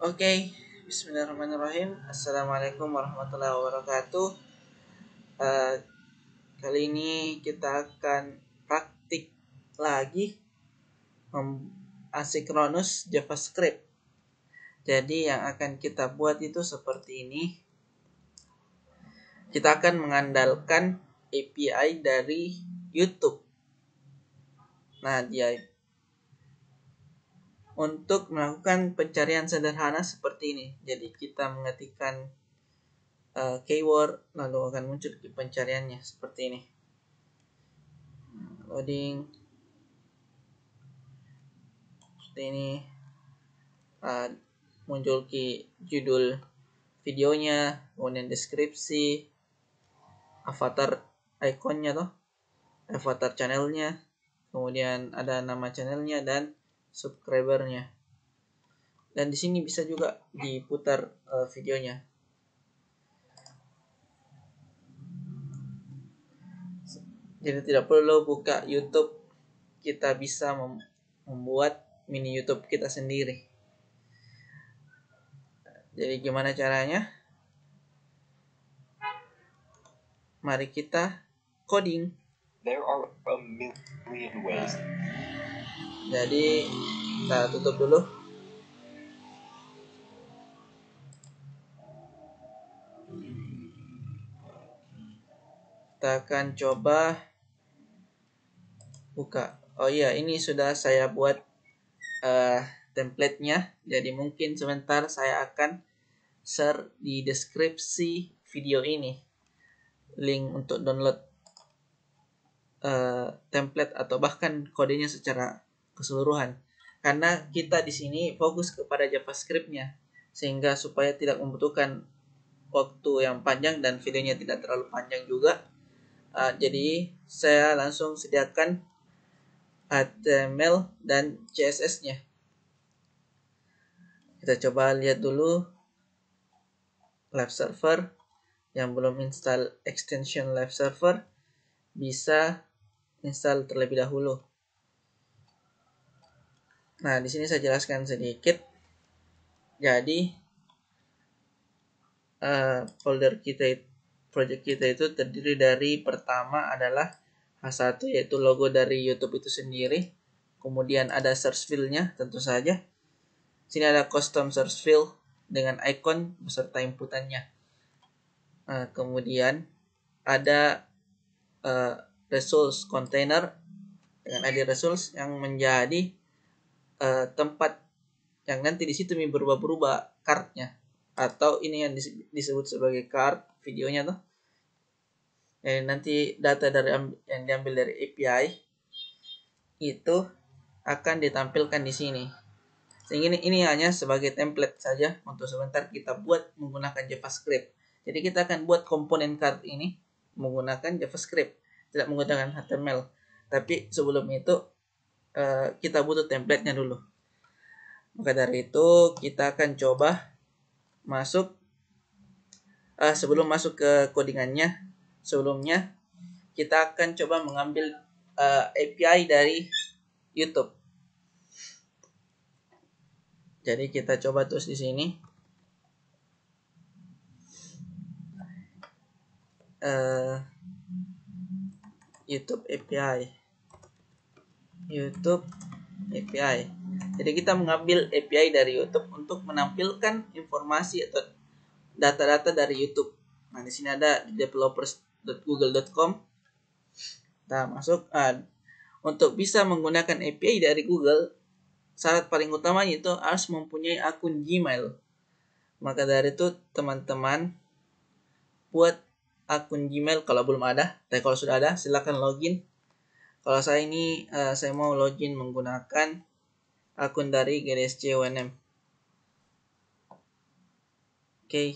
Oke, Bismillahirrahmanirrahim. Assalamualaikum warahmatullahi wabarakatuh. Eh, Kali ini kita akan praktik lagi asynchronous JavaScript. Jadi yang akan kita buat itu seperti ini. Kita akan mengandalkan API dari YouTube. Nah, dia untuk melakukan pencarian sederhana seperti ini. Jadi kita mengetikkan keyword lalu akan muncul di pencariannya seperti ini. Loading seperti ini, muncul ke judul videonya, kemudian deskripsi, avatar ikonnya avatar channelnya, kemudian ada nama channelnya dan subscribernya. Dan di sini bisa juga diputar videonya. Jadi tidak perlu buka YouTube, kita bisa membuat mini YouTube kita sendiri. Jadi gimana caranya? Mari kita coding. There are a million ways. Jadi kita tutup dulu. Kita akan coba buka. Oh iya, ini sudah saya buat template-nya. Jadi mungkin sebentar saya akan share di deskripsi video ini link untuk download template atau bahkan kodenya secara keseluruhan. Karena kita di sini fokus kepada JavaScript-nya, sehingga supaya tidak membutuhkan waktu yang panjang dan videonya tidak terlalu panjang juga. Jadi saya langsung sediakan HTML dan CSS-nya. Kita coba lihat dulu live server. Yang belum install extension live server bisa install terlebih dahulu. Nah, di sini saya jelaskan sedikit. Jadi folder kita, project kita itu terdiri dari, pertama adalah H1 yaitu logo dari YouTube itu sendiri. Kemudian ada search field-nya tentu saja. Sini ada custom search field dengan icon beserta inputannya. Kemudian ada resource container dengan ID resource yang menjadi tempat yang nanti di situ berubah-ubah card-nya, atau ini yang disebut sebagai card videonya tuh. Nanti data yang diambil dari API itu akan ditampilkan di sini. Sehingga ini hanya sebagai template saja untuk sebentar kita buat menggunakan JavaScript. Jadi kita akan buat komponen card ini menggunakan JavaScript, tidak menggunakan HTML. Tapi sebelum itu kita butuh template-nya dulu. Maka dari itu kita akan coba masuk. Sebelum masuk ke codingannya, sebelumnya kita akan coba mengambil API dari YouTube. Jadi kita coba terus di sini. YouTube API. Jadi kita mengambil API dari YouTube untuk menampilkan informasi atau data-data dari YouTube. Nah, di sini ada developers.google.com. Kita masuk. Untuk bisa menggunakan API dari Google, syarat paling utama itu harus mempunyai akun Gmail. Maka dari itu teman-teman buat akun Gmail kalau belum ada. Tapi kalau sudah ada, silakan login. Kalau saya ini saya mau login menggunakan akun dari GDSC UNM. Oke.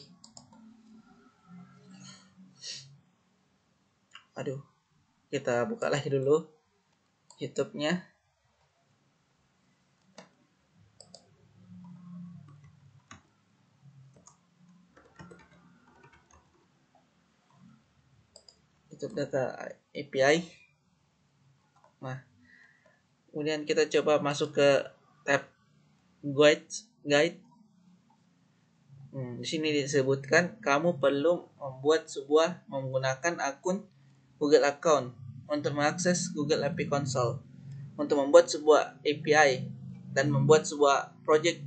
Kita buka lagi dulu YouTube-nya. YouTube data API. Nah, kemudian kita coba masuk ke tab guide. Di sini disebutkan kamu perlu menggunakan akun Google account untuk mengakses Google API Console, untuk membuat sebuah API dan membuat sebuah project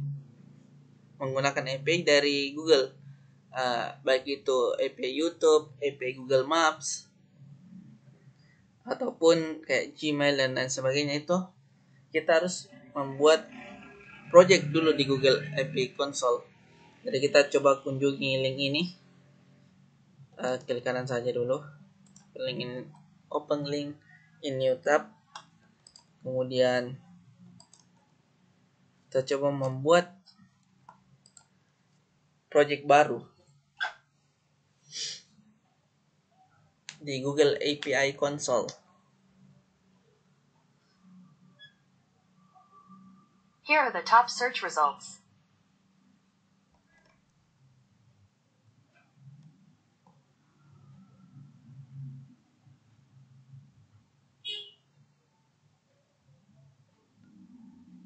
menggunakan API dari Google, baik itu API YouTube, API Google Maps, ataupun kayak Gmail dan lain sebagainya. Itu kita harus membuat project dulu di Google API Console. Jadi kita coba kunjungi link ini, klik kanan saja dulu, link in, open link in new tab, kemudian kita coba membuat project baru di Google API Console. Here are the top search results.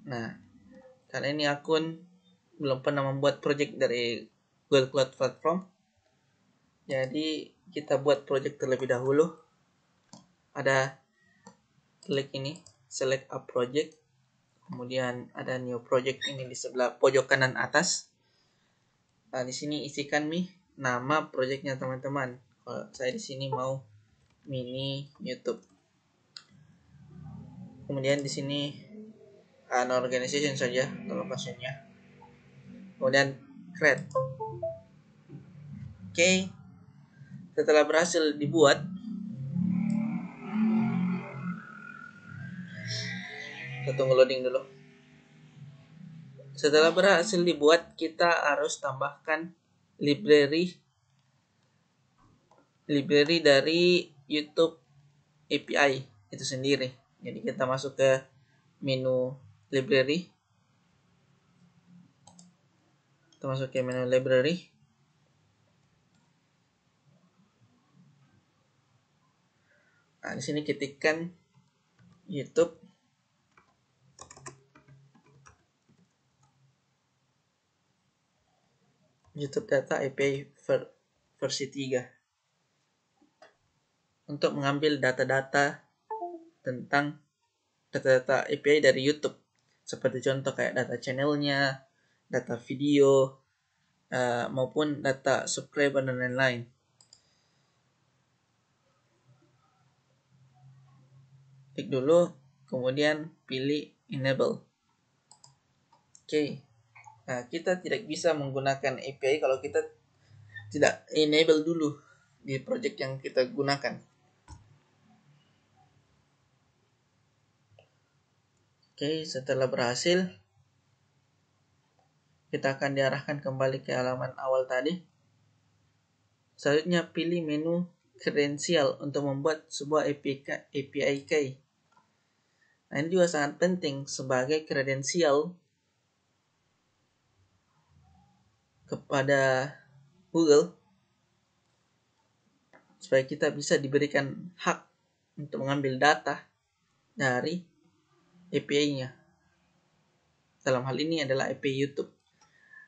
Nah, karena ini akun belum pernah membuat project dari Google Cloud Platform, jadi kita buat project terlebih dahulu. Ada klik ini, select a project, kemudian ada new project ini di sebelah pojok kanan atas. Nah, di sini isikan nama projectnya teman-teman. Kalau saya di sini mau mini YouTube. Kemudian di sini an organization saja lokasinya. Kemudian create. Oke. Setelah berhasil dibuat, kita tunggu loading dulu. Setelah berhasil dibuat, kita harus tambahkan library dari YouTube API itu sendiri. Jadi kita masuk ke menu library. Kita masuk ke menu library. Nah, di sini ketikkan YouTube Data API versi 3 untuk mengambil data-data tentang data-data API dari YouTube, seperti contoh kayak data channelnya, data video, maupun data subscriber dan lain-lain. Klik dulu, kemudian pilih enable. Oke. Nah, kita tidak bisa menggunakan API kalau kita tidak enable dulu di project yang kita gunakan. Oke, setelah berhasil, kita akan diarahkan kembali ke halaman awal tadi. Selanjutnya pilih menu kredensial untuk membuat sebuah API key. Nah, ini juga sangat penting sebagai kredensial kepada Google, supaya kita bisa diberikan hak untuk mengambil data dari API-nya. Dalam hal ini adalah API YouTube.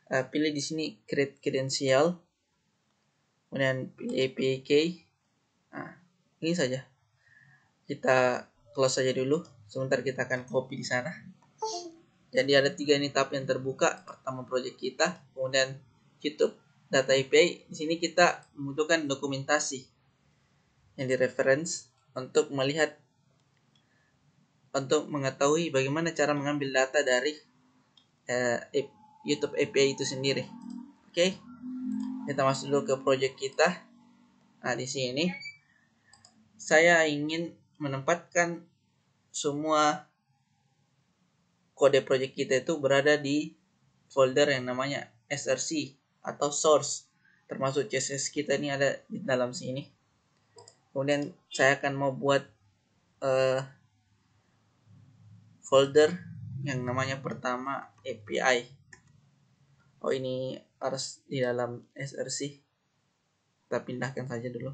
Pilih di sini create credential, kemudian pilih API key. Nah, ini saja. Kita close saja dulu. Sebentar kita akan copy di sana. Jadi ada 3 ini tab yang terbuka. Pertama project kita, kemudian YouTube, data API. Di sini kita membutuhkan dokumentasi yang di-reference untuk mengetahui bagaimana cara mengambil data dari YouTube API itu sendiri. Oke. Kita masuk dulu ke project kita. Nah, di sini saya ingin menempatkan semua kode project kita itu berada di folder yang namanya src atau source, termasuk CSS kita ini ada di dalam sini. Kemudian saya akan mau buat folder yang namanya pertama API. Oh, ini harus di dalam src. Kita pindahkan saja dulu.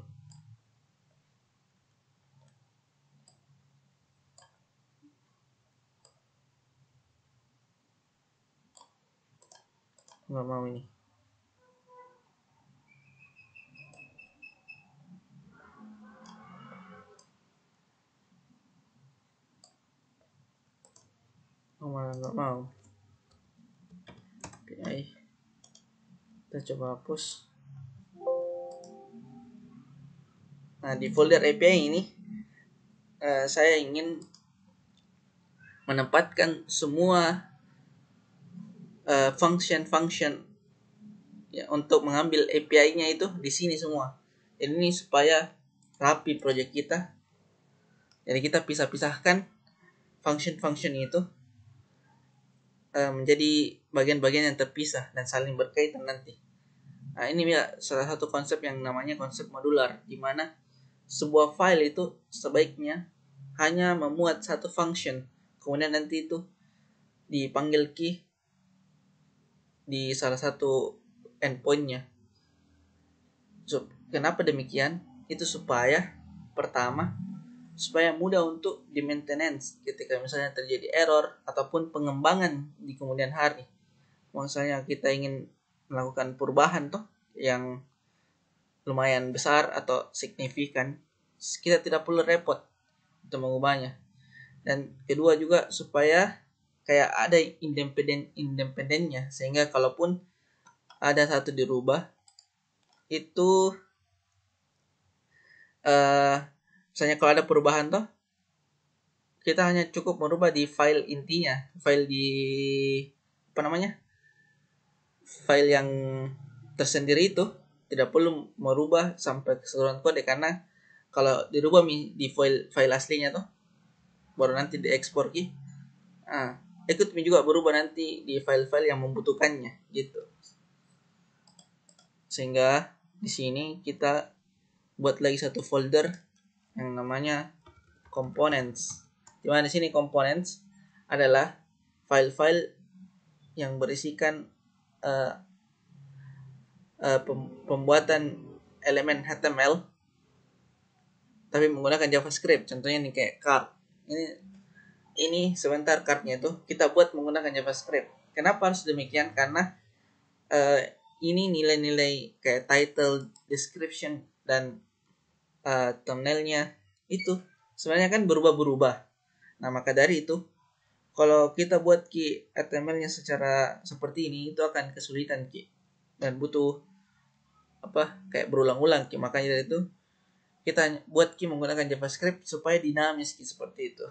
Nggak mau ini. nggak mau. API kita coba hapus. Nah, di folder API ini saya ingin menempatkan semua function ya, untuk mengambil API-nya itu di sini semua. Jadi ini supaya rapi project kita. Jadi kita pisah-pisahkan function itu menjadi bagian-bagian yang terpisah dan saling berkaitan nanti. Nah, ini ya salah satu konsep yang namanya konsep modular, di mana sebuah file itu sebaiknya hanya memuat satu function, kemudian nanti itu dipanggil key di salah satu endpoint-nya. Kenapa demikian? Itu supaya pertama, supaya mudah untuk di maintenance ketika misalnya terjadi error ataupun pengembangan di kemudian hari. Misalnya kita ingin melakukan perubahan yang lumayan besar atau signifikan, kita tidak perlu repot untuk mengubahnya. Dan kedua juga supaya kayak ada independennya, sehingga kalaupun ada satu dirubah itu misalnya kalau ada perubahan kita hanya cukup merubah di file intinya, file di file yang tersendiri itu, tidak perlu merubah sampai keseluruhan kode, karena kalau dirubah di file aslinya baru nanti diekspor ikut juga berubah nanti di file-file yang membutuhkannya gitu. Sehingga di sini kita buat lagi satu folder yang namanya components. Di mana di sini components adalah file-file yang berisikan pembuatan elemen HTML tapi menggunakan JavaScript. Contohnya nih kayak card. Ini sebentar cardnya itu kita buat menggunakan JavaScript. Kenapa harus demikian? Karena ini nilai-nilai kayak title, description, dan thumbnailnya itu sebenarnya kan berubah-berubah. Nah, maka dari itu kalau kita buat key HTML-nya secara seperti ini, itu akan kesulitan dan butuh kayak berulang-ulang. Makanya dari itu kita buat menggunakan JavaScript supaya dinamis seperti itu.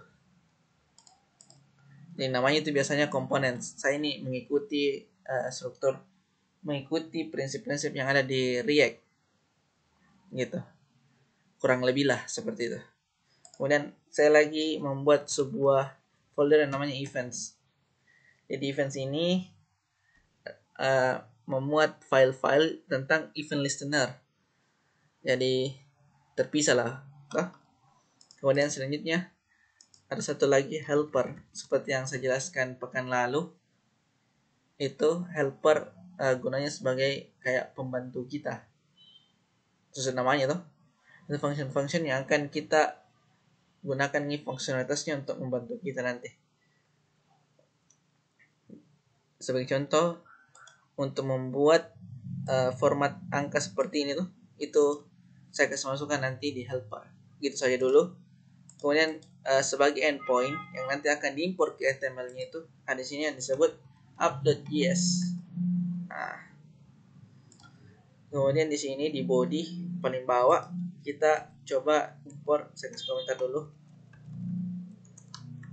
Jadi namanya itu biasanya components. Saya ini mengikuti mengikuti prinsip-prinsip yang ada di React gitu, kurang lebih lah seperti itu. Kemudian saya lagi membuat sebuah folder yang namanya events. Jadi events ini memuat file-file tentang event listener, jadi terpisah lah. Kemudian selanjutnya ada satu lagi helper, seperti yang saya jelaskan pekan lalu. Itu helper gunanya sebagai kayak pembantu kita, sesuai namanya itu function-function yang akan kita gunakan nih fungsionalitasnya untuk membantu kita nanti. Sebagai contoh, untuk membuat format angka seperti ini itu saya kasih masukkan nanti di helper. Gitu saja dulu. Kemudian sebagai endpoint yang nanti akan diimport ke HTML-nya itu ada sini yang disebut app.js. Nah, kemudian di sini di body paling bawah kita coba import. Saya kasih komentar dulu.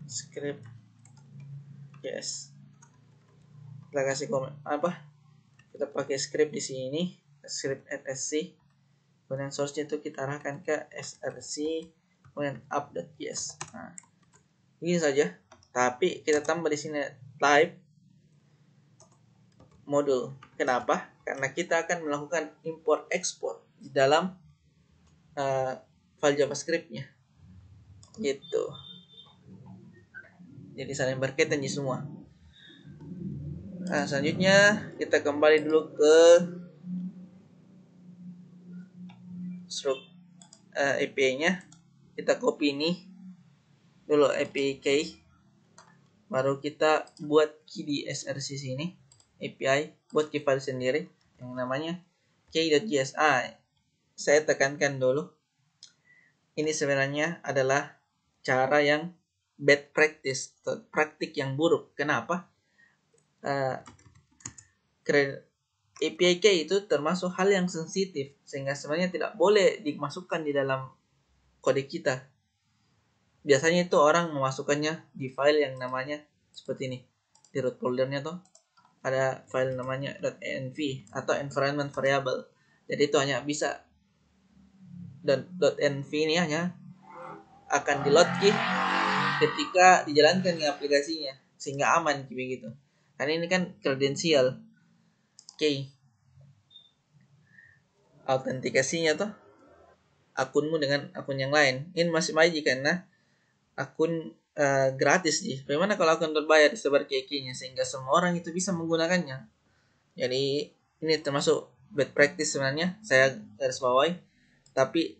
Script yes. Kita kasih kita pakai script di sini, script @sc. Kemudian source-nya itu kita arahkan ke src, kemudian app.js. Nah, ini saja. Tapi kita tambah di sini type module. Kenapa? Karena kita akan melakukan import export di dalam file JavaScript-nya. Gitu. Jadi saling berkaitan semua. Nah, selanjutnya kita kembali dulu ke API-nya. Kita copy ini dulu API key, baru kita buat key di src sini API, buat key file sendiri yang namanya key.js. Saya tekankan dulu, ini sebenarnya adalah cara yang bad practice atau praktik yang buruk. Kenapa? API key itu termasuk hal yang sensitif sehingga sebenarnya tidak boleh dimasukkan di dalam kode kita. Biasanya itu orang memasukkannya di file yang namanya seperti ini. Di root foldernya tuh ada file namanya .env atau environment variable. Jadi itu hanya bisa .env ini hanya akan di load ketika dijalankan di aplikasinya sehingga aman begitu. Karena ini kan kredensial key, autentikasinya tuh akunmu dengan akun yang lain. Ini masih maju karena akun gratis sih. Bagaimana kalau akun berbayar disebar key-nya sehingga semua orang itu bisa menggunakannya. Jadi ini termasuk bad practice sebenarnya, saya garis bawahi. Tapi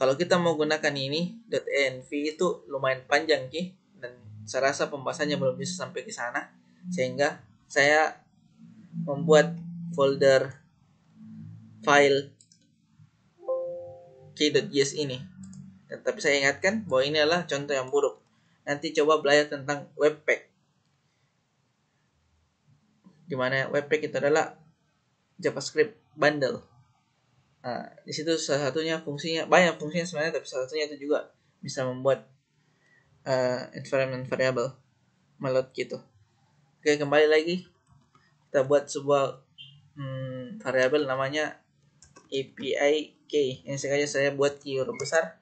kalau kita mau gunakan ini .env itu lumayan panjang Ki, dan saya rasa pembahasannya belum bisa sampai ke sana, sehingga saya membuat folder file key.js ini. Tapi saya ingatkan bahwa ini adalah contoh yang buruk. Nanti coba belajar tentang webpack, dimana webpack itu adalah JavaScript bundle. Nah, di situ salah satunya fungsinya, banyak fungsinya sebenarnya, tapi salah satunya itu juga bisa membuat environment variable melot gitu. Oke, kembali lagi kita buat sebuah variable namanya API key. Ini sengaja saya buat key huruf besar,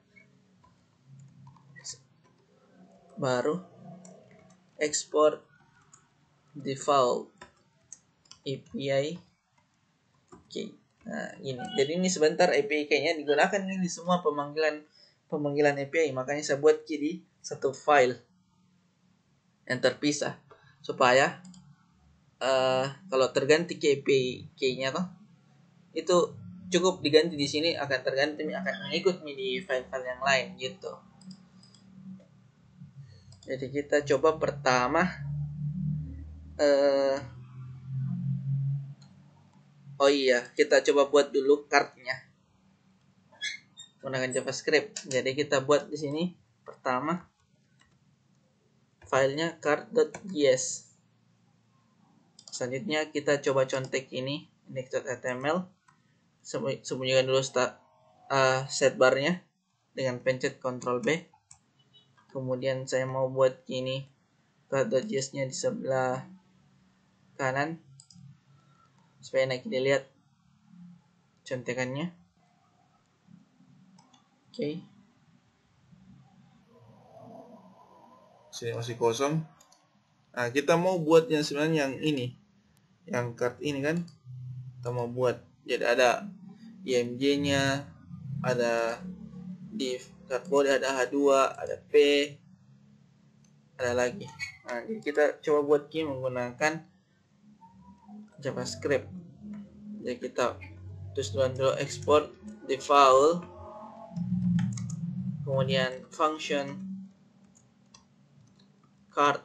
baru export default API key. Nah, ini. Jadi ini sebentar API key-nya digunakan ini di semua pemanggilan API. Makanya saya buat key di satu file yang terpisah supaya kalau terganti API key-nya toh itu cukup diganti di sini, akan terganti, akan mengikut di file-file yang lain gitu. Jadi kita coba pertama oh iya, kita coba buat dulu card-nya menggunakan JavaScript. Jadi kita buat di sini pertama filenya card.js. Selanjutnya kita coba contek ini index.html. Sembunyikan dulu set barnya dengan pencet Ctrl B. Kemudian saya mau buat ini card.js-nya di sebelah kanan supaya enak dilihat contekannya. Oke. Sini masih kosong. Nah, kita mau buat yang sebenarnya yang ini, yang card ini kan kita mau buat. Jadi ada img-nya, ada div cardboard, ada h2, ada p, ada lagi. Nah, jadi kita coba buat key menggunakan JavaScript. Jadi kita terus dulu export default, kemudian function card.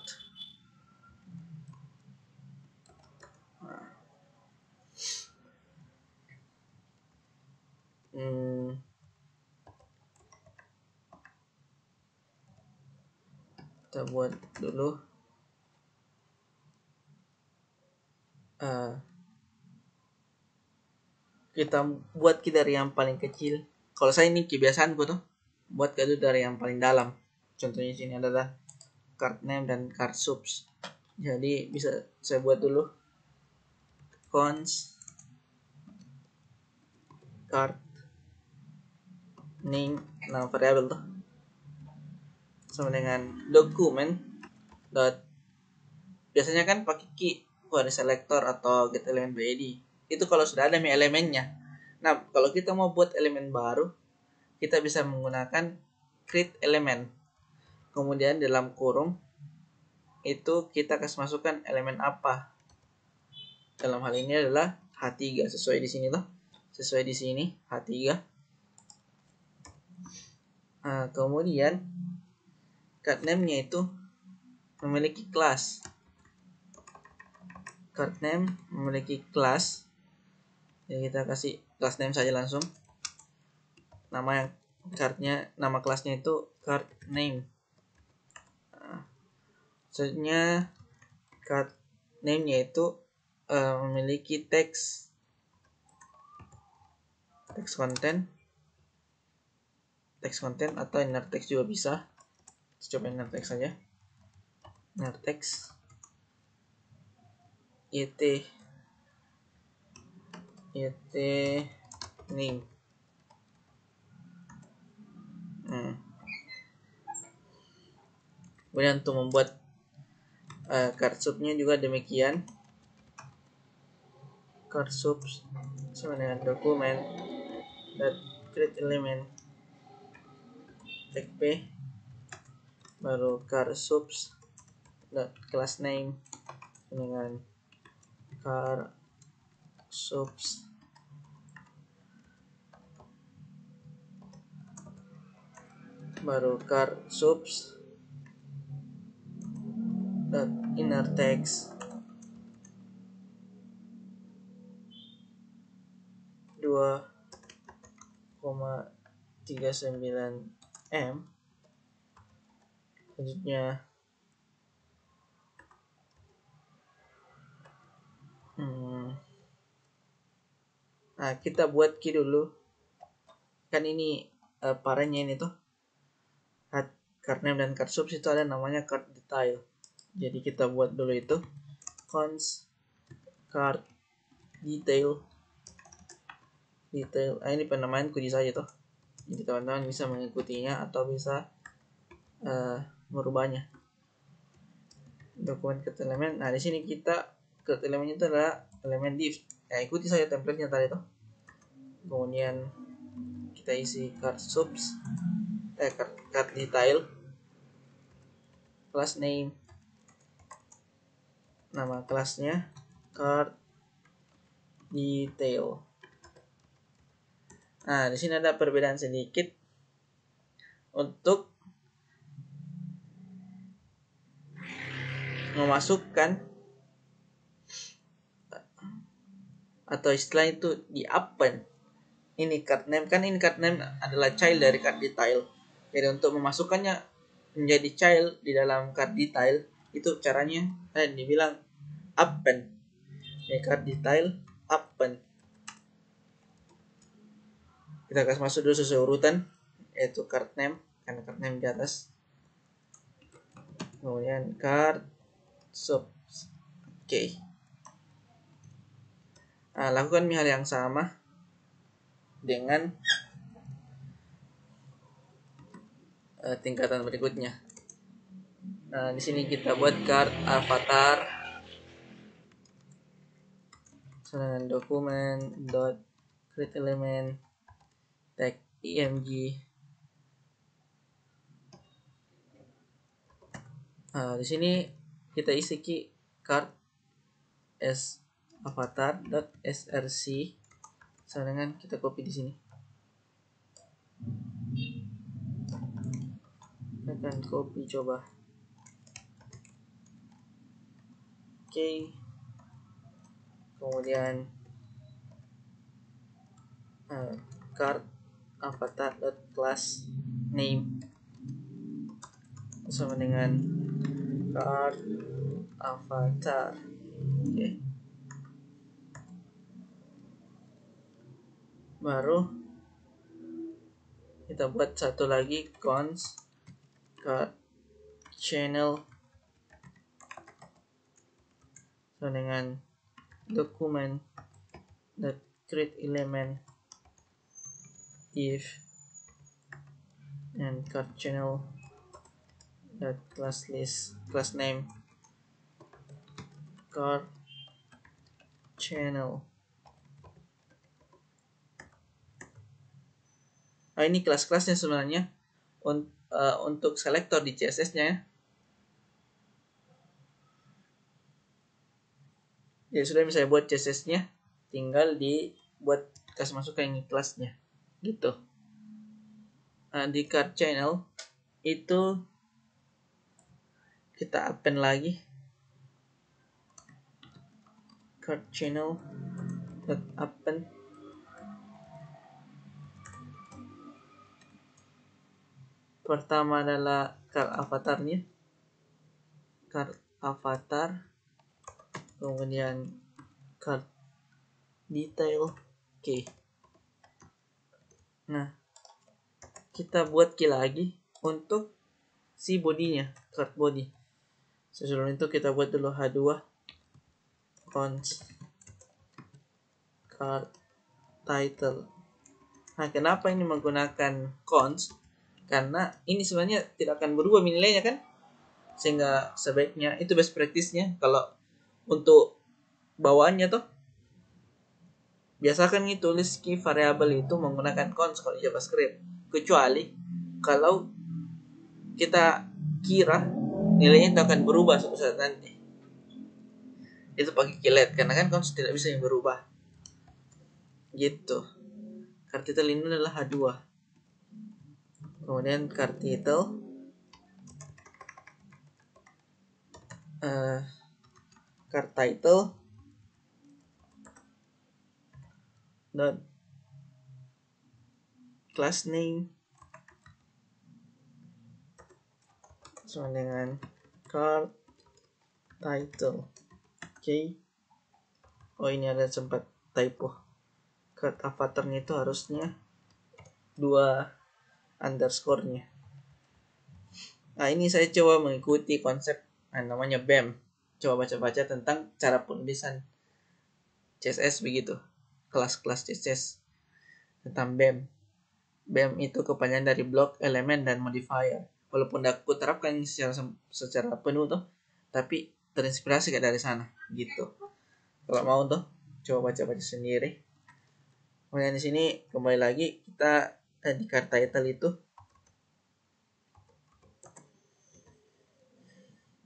Kita buat dulu kita buat key dari yang paling kecil. Kalau saya ini kebiasaanku tuh buat key dari yang paling dalam. Contohnya sini adalah card name dan card subs. Jadi bisa saya buat dulu const card name, nama variabel tuh, sama dengan dokumen dot, biasanya kan pakai key query selector atau get element by id. Itu kalau sudah ada elemennya. Nah, kalau kita mau buat elemen baru, kita bisa menggunakan create element. Kemudian dalam kurung itu kita kasih masukkan elemen apa. Dalam hal ini adalah H3, sesuai di sini loh. Sesuai di sini H3. Nah, kemudian card name-nya itu memiliki kelas. Card name memiliki kelas. Jadi kita kasih class name saja langsung. Nama yang cardnya, nama kelasnya itu card name. Selanjutnya card name-nya itu memiliki teks content atau inner text juga bisa. Kita coba inner text saja. Inner text it name. Kemudian untuk membuat card subnya juga demikian. Card subs sama dengan dokumen create element tag p, baru card subs class name dengan card subs baru card subs inner text 2,39 M. Selanjutnya nah kita buat key dulu, kan ini parenya ini tuh card name dan card subs itu ada namanya card detail. Jadi kita buat dulu itu cons card detail. Ini penamaan kunci saja tuh. Jadi teman-teman bisa mengikutinya atau bisa merubahnya. Dokumen create element. Nah di sini kita create elemennya itu adalah elemen div. Ya ikuti saja template-nya tadi tuh. Kemudian kita isi card subs card detail, class name, nama kelasnya card detail. Nah, di sini ada perbedaan sedikit untuk memasukkan atau istilah itu di append. Ini card name, kan ini card name adalah child dari card detail. Jadi untuk memasukkannya menjadi child di dalam card detail itu caranya dibilang append. Card detail append. Kita kasih masuk dulu sesuai urutan, yaitu card name, karena card name di atas. Kemudian card subs. Oke. Nah, lakukan hal yang sama dengan tingkatan berikutnya. Nah, di sini kita buat card avatar dengan dokumen create element tag img. Nah, di sini kita isi key card as avatar.src sama dengan kita copy di sini. Akan copy coba. Oke. Kemudian card avatar.class name sama dengan card avatar. Oke. Baru kita buat satu lagi cons card channel sama dengan dokumen create element if and card channel class list class name card channel. Nah, ini kelas-kelasnya sebenarnya untuk selektor di CSS-nya ya. Jadi sudah bisa buat CSS-nya, tinggal dibuat kasih masuk ke ini kelasnya gitu. Nah, di card channel itu kita append lagi card channel append. Pertama adalah card avatarnya, card avatar, kemudian card detail. Oke. Nah, kita buat key lagi untuk si bodinya, card body. Sebelum itu kita buat dulu H2 cons card title. Nah, kenapa ini menggunakan cons? Karena ini sebenarnya tidak akan berubah nilainya kan? Sehingga sebaiknya itu best practice-nya kalau untuk bawaannya tuh biasakan tulis key variable itu menggunakan cons kalau JavaScript, kecuali kalau kita kira nilainya itu akan berubah suatu saat nanti, itu pakai keylet karena kan cons tidak bisa yang berubah gitu. Card title ini adalah H2, kemudian card title card title dot class name sama dengan card title. Oke. Oh, ini ada sempat typo. Card avatarnya itu harusnya 2 underscore-nya. Nah, ini saya coba mengikuti konsep namanya BEM. Coba baca-baca tentang cara penulisan CSS begitu. Kelas-kelas CSS tentang BEM. BEM itu kepanjangan dari block, elemen, dan modifier. Walaupun aku terapkan secara penuh tuh, tapi terinspirasi kayak dari sana gitu. Kalau mau tuh coba baca-baca sendiri. Kemudian di sini kembali lagi kita di card title itu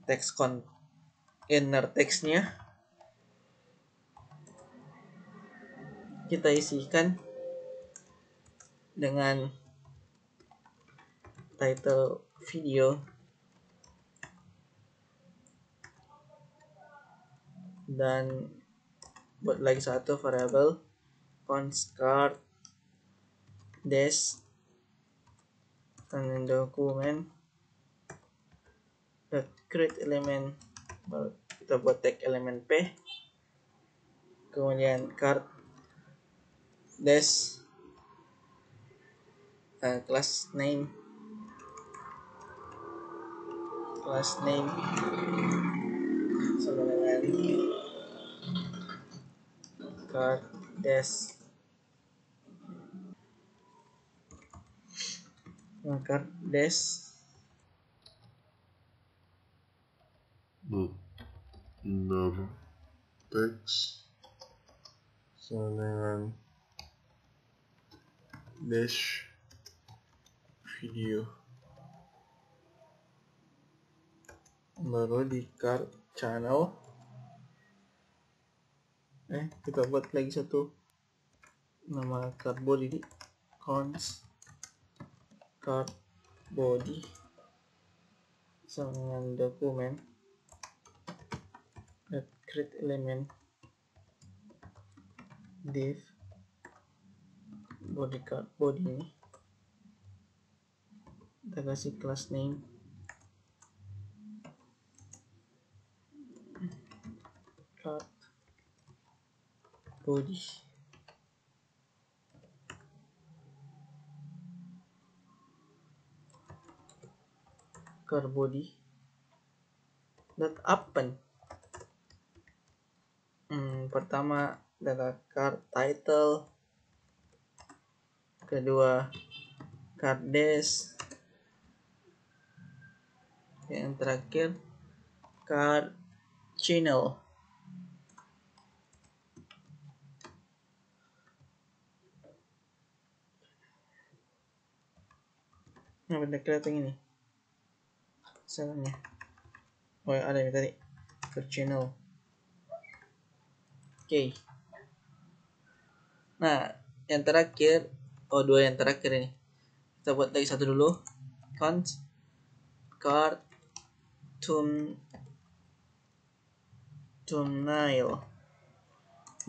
text inner text-nya kita isikan dengan title video dan buat lagi satu variable cons card dash dan dokumen the create element, kita buat tag elemen p, kemudian card dash class name sama dengan card dash card dash inner text sama dengan dash video, baru di card channel kita buat lagi satu nama card body di cons card body sama dengan dokumen create element div body card body ini kita kasih class name card body, card body dot append. Pertama adalah card title, kedua card dash, yang terakhir card channel. Nah, benda kelihatan ini salahnya. Oh, ada yang tadi card channel. Oke. Nah, yang terakhir, dua yang terakhir ini. Kita buat lagi satu dulu. Cons card thumbnail.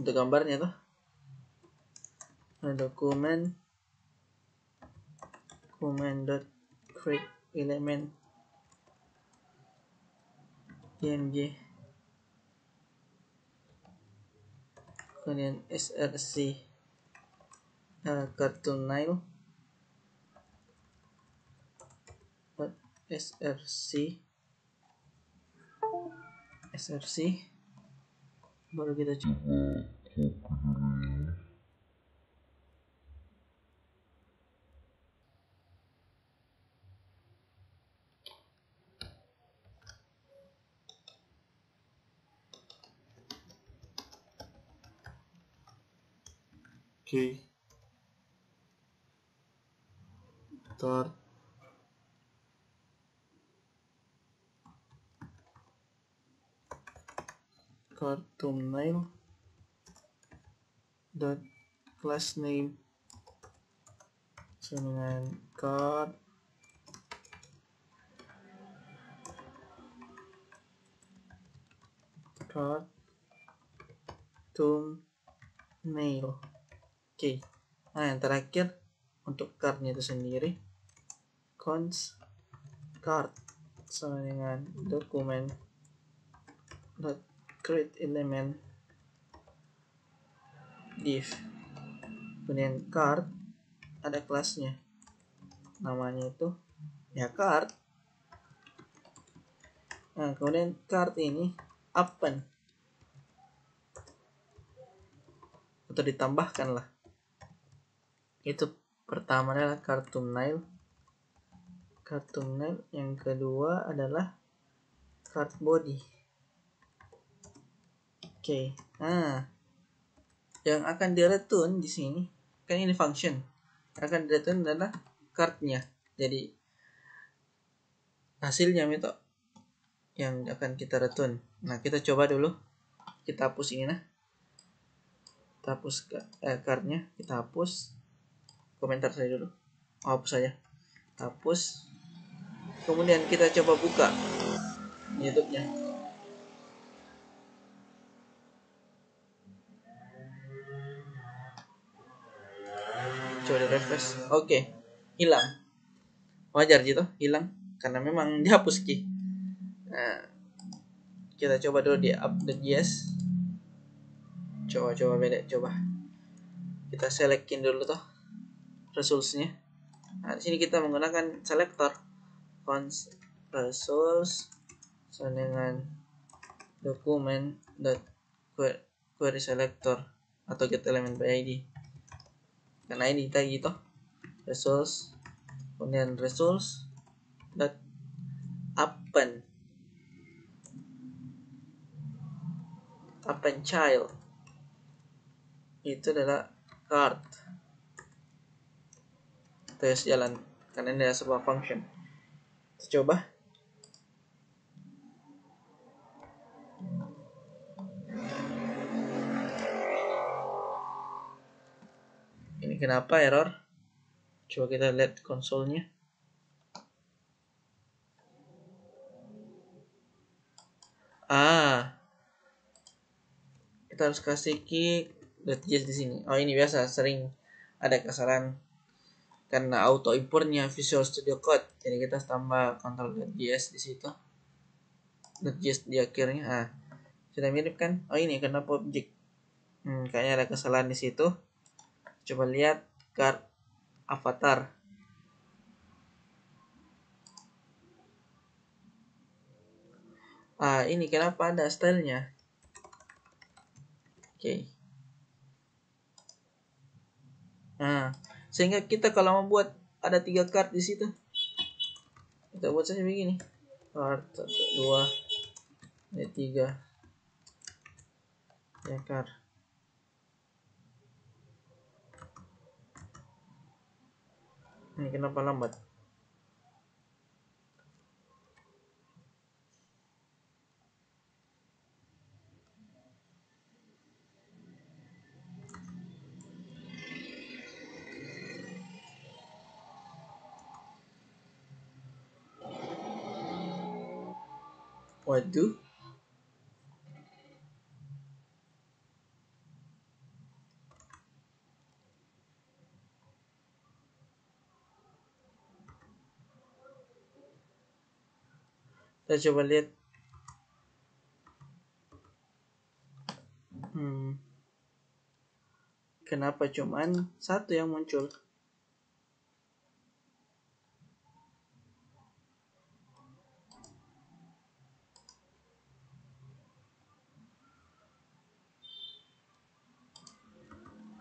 Untuk gambarnya tuh. Dokumen dot create element IMG, kemudian src, Cartoon Nile, src, baru kita coba Oke. Start. Cartoon Nile dot class name dengan card thumbnail. Oke. Nah, yang terakhir untuk cardnya itu sendiri, cons card sama dengan dokumen dot create element div. Kemudian card ada kelasnya, namanya itu ya card. Nah, kemudian card ini append atau ditambahkan lah. Itu pertama adalah Cartoon Nile, yang kedua adalah card body. Oke. Nah, yang akan di-return di sini kan ini function. Yang akan di-return adalah cardnya. Jadi hasilnya itu yang akan kita return. Nah, kita coba dulu. Kita hapus ini nah. Kita hapus cardnya, kita hapus. Komentar saya dulu. Hapus saja. Hapus. Kemudian kita coba buka YouTube-nya. Coba di refresh. Oke. Hilang. Wajar gitu, hilang karena memang dihapus ki. Nah, kita coba dulu di update.js. Coba beda, coba. Kita selectin dulu toh results-nya. Nah, di sini kita menggunakan selector const results sama dengan dokumen dot query selector atau get element by id. Karena ini tadi toh results, kemudian results dot append child itu adalah card. Tes jalan karena ini adalah sebuah function. Kita coba. Ini kenapa error? Coba kita lihat konsolnya. Kita harus kasih key.js di sini. Oh, ini biasa sering ada kesalahan karena auto importnya Visual Studio Code. Jadi kita tambah control.js di situ. .js di akhirnya. Sudah mirip kan? Oh, ini kenapa objek? Kayaknya ada kesalahan di situ. Coba lihat card avatar. Ini kenapa ada stylenya? Oke. Sehingga kita kalau membuat ada 3 card di situ, kita buat saja begini. Card 1, 2, 3. Ya, card. Ini kenapa lambat? Waduh. Kita coba lihat Kenapa cuman satu yang muncul?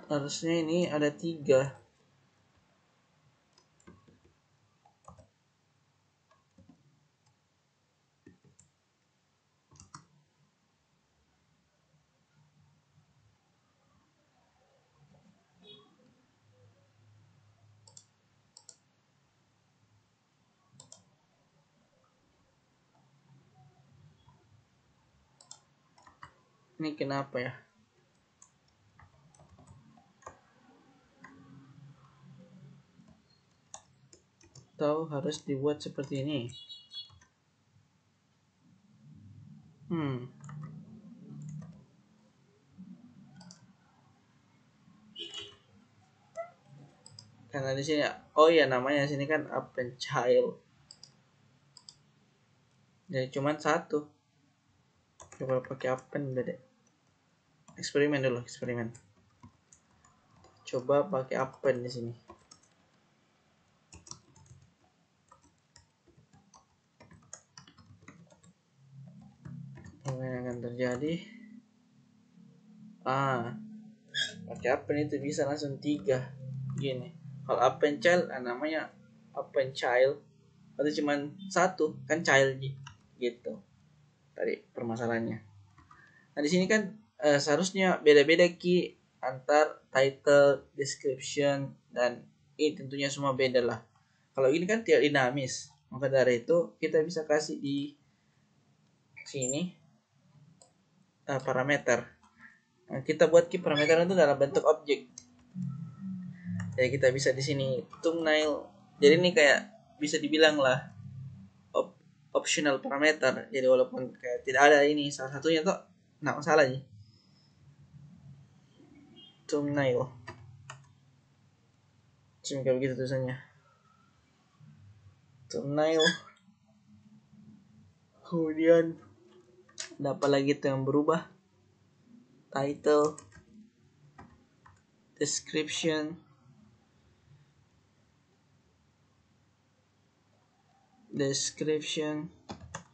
Harusnya ini ada 3. Ini kenapa ya? Atau harus dibuat seperti ini? Karena di sini, oh ya namanya sini kan append child. Jadi cuman satu. Coba pakai append deh. Eksperimen dulu, eksperimen. Coba pakai append di sini. Apa yang akan terjadi? Pakai append itu bisa langsung 3. Gini. Kalau append child, namanya append child. Atau cuman satu, kan child gitu. Tadi permasalahannya. Nah di sini kan seharusnya beda-beda ki antar title, description, dan ini tentunya semua beda lah. Kalau ini kan tidak dinamis, maka dari itu kita bisa kasih di sini parameter. Nah, kita buat ki parameter itu dalam bentuk objek. Jadi kita bisa di sini thumbnail. Jadi ini kayak bisa dibilang lah optional parameter. Jadi walaupun kayak tidak ada ini salah satunya tuh nggak masalah sih. Thumbnail. Cuma kayak begitu tulisannya. Thumbnail. Kemudian ada apa lagi tuh yang berubah? Title, description,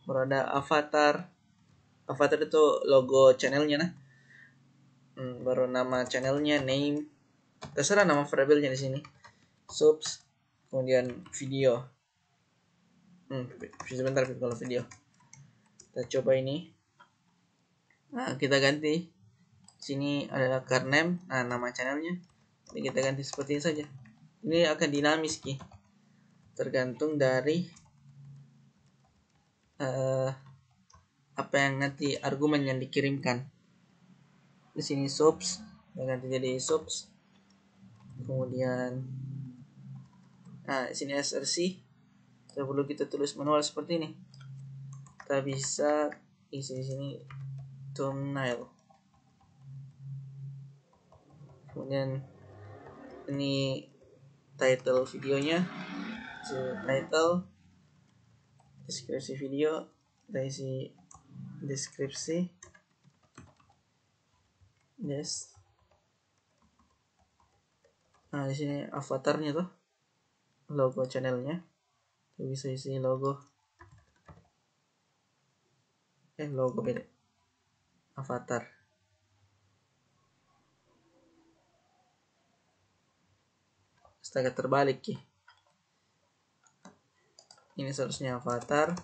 baru ada avatar. Avatar itu logo channelnya nah. Baru nama channelnya, name, terserah nama variabelnya di sini. Subs, kemudian video. Sebentar kalau video. Kita coba ini. Nah, kita ganti. Sini adalah car name, nama channelnya. Jadi kita ganti seperti ini saja. Ini akan dinamis ki. Tergantung dari apa yang nanti argumen yang dikirimkan. Di sini subs, kita ganti jadi subs. Kemudian di sini src. Tidak perlu kita tulis manual seperti ini. Kita bisa isi di sini thumbnail. Kemudian ini title videonya, title, deskripsi video, kita isi deskripsi, yes. Nah di sini avatarnya tuh, logo channelnya, kita bisa isi logo, logo beda, avatar. Astaga terbalik ya. Ini seharusnya avatar.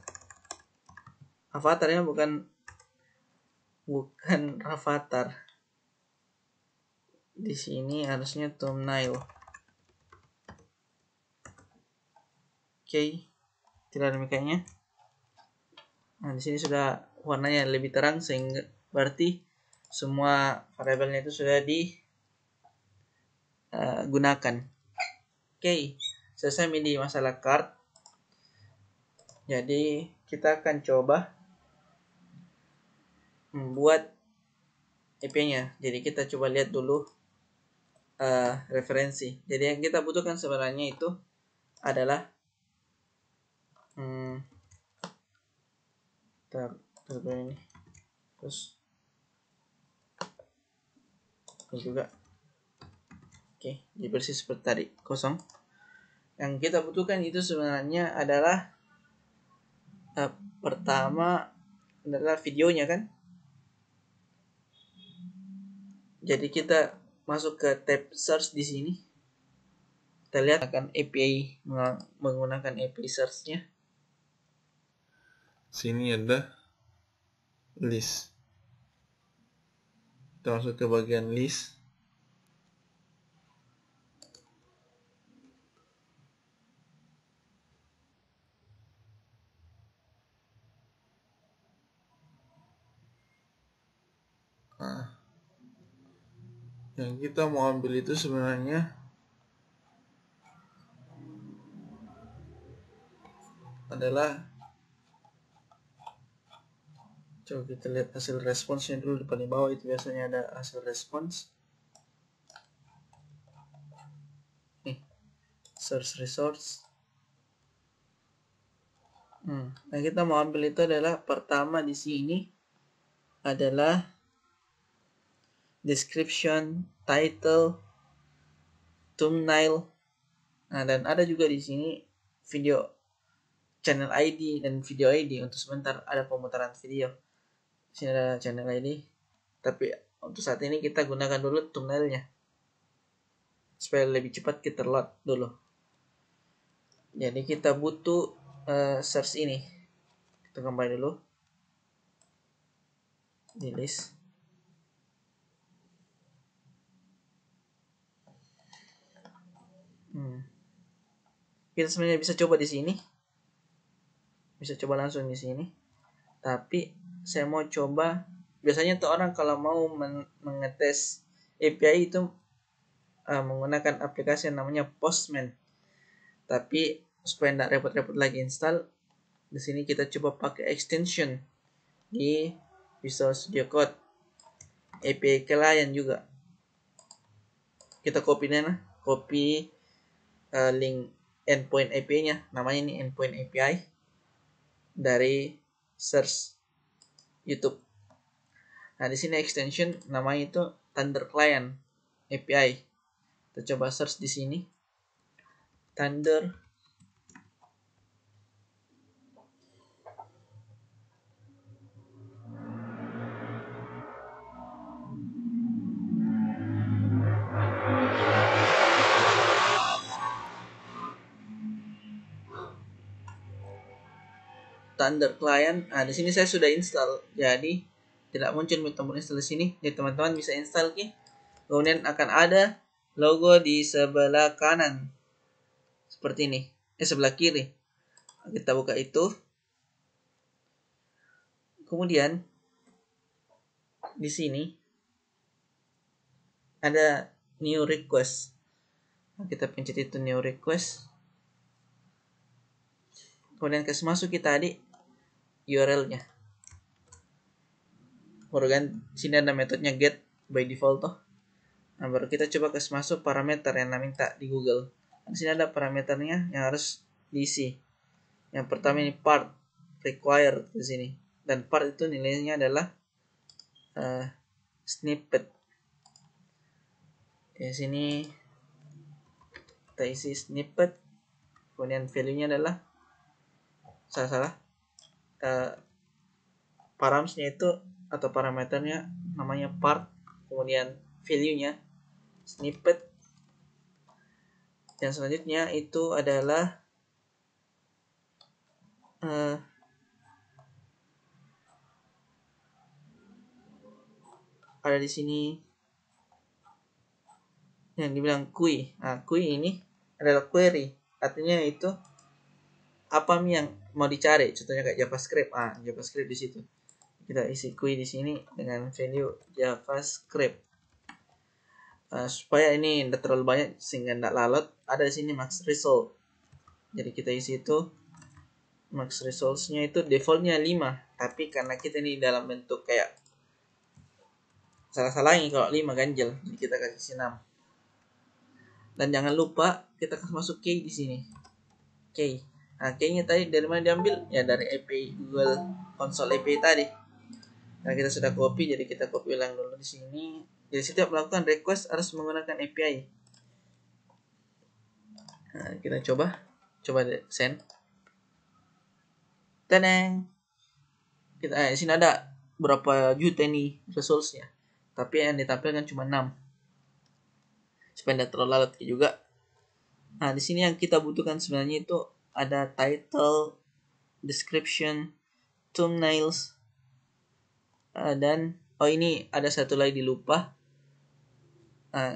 Avatarnya bukan avatar. Di sini harusnya thumbnail. Oke. Tidak demikiannya. Nah, di sini sudah warnanya lebih terang sehingga berarti semua variabelnya itu sudah digunakan. Oke, selesai di masalah card. Jadi kita akan coba membuat EP-nya. Jadi kita coba lihat dulu referensi. Jadi yang kita butuhkan sebenarnya itu adalah ini terus ini juga Oke, jadi persis seperti tadi, kosong. Yang kita butuhkan itu sebenarnya adalah pertama adalah videonya kan. Jadi kita masuk ke tab search di sini. Kita lihat akan API, menggunakan API search-nya. Sini ada list. Kita masuk ke bagian list. Nah, yang kita mau ambil itu sebenarnya adalah, coba kita lihat hasil responsnya dulu. Di paling bawah itu biasanya ada hasil respons. Nih, search resource. Yang kita mau ambil itu adalah pertama di sini adalah description, title, thumbnail. Nah, dan ada juga di sini video channel ID dan video ID. Untuk sebentar ada pemutaran video. Di sini ada channel ID. Tapi untuk saat ini kita gunakan dulu thumbnailnya supaya lebih cepat kita load dulu. Jadi kita butuh search ini. Kita kembali dulu di list. Kita sebenarnya bisa coba di sini. Bisa coba langsung di sini. Tapi saya mau coba, biasanya tuh orang kalau mau mengetes API itu menggunakan aplikasi yang namanya Postman. Tapi supaya tidak repot-repot lagi install, di sini kita coba pakai extension di Visual Studio Code API client juga. Kita copy link endpoint API-nya, namanya ini endpoint API dari search YouTube. Nah, di sini extension namanya itu Thunder Client API. Kita coba search di sini. Thunder Client. Nah, di sini saya sudah install. Jadi tidak muncul tombol install di sini. Jadi teman-teman bisa install kemudian akan ada logo di sebelah kanan. Seperti ini. Sebelah kiri. Kita buka itu. Kemudian di sini ada new request. Kita pencet itu new request. Kemudian kasih masuk kita tadi URL-nya. Kemudian sini ada metodenya get by default toh. Nah, baru kita coba kasih masuk parameter yang minta di Google. Di sini ada parameternya yang harus diisi. Yang pertama ini part required di sini. Dan part itu nilainya adalah snippet. Di sini kita isi snippet. Kemudian value-nya adalah params-nya itu atau parameternya namanya part, kemudian value-nya snippet. Yang selanjutnya itu adalah ada di sini yang dibilang query. Nah, query ini adalah query, artinya itu apa yang mau dicari. Contohnya kayak JavaScript. JavaScript di situ. Kita isi query di sini dengan value JavaScript. Supaya ini tidak terlalu banyak sehingga tidak lalot, ada di sini max result. Jadi kita isi itu max results-nya itu defaultnya 5, tapi karena kita ini dalam bentuk kayak salah-salahnya kalau 5 ganjel, jadi kita kasih 6. Dan jangan lupa kita kasih masuk key di sini. Key. Nah, key-nya tadi dari mana diambil? Ya dari API Google Console API tadi. Nah, kita sudah copy, jadi kita copy ulang dulu di sini. Jadi setiap melakukan request harus menggunakan API. Nah, kita coba send. Teneng. Kita di sini ada berapa juta nih resultsnya, tapi yang ditampilkan cuma 6 supaya tidak terlalu larut juga. Nah, di sini yang kita butuhkan sebenarnya itu ada title, description, thumbnails, dan ini ada satu lagi lupa.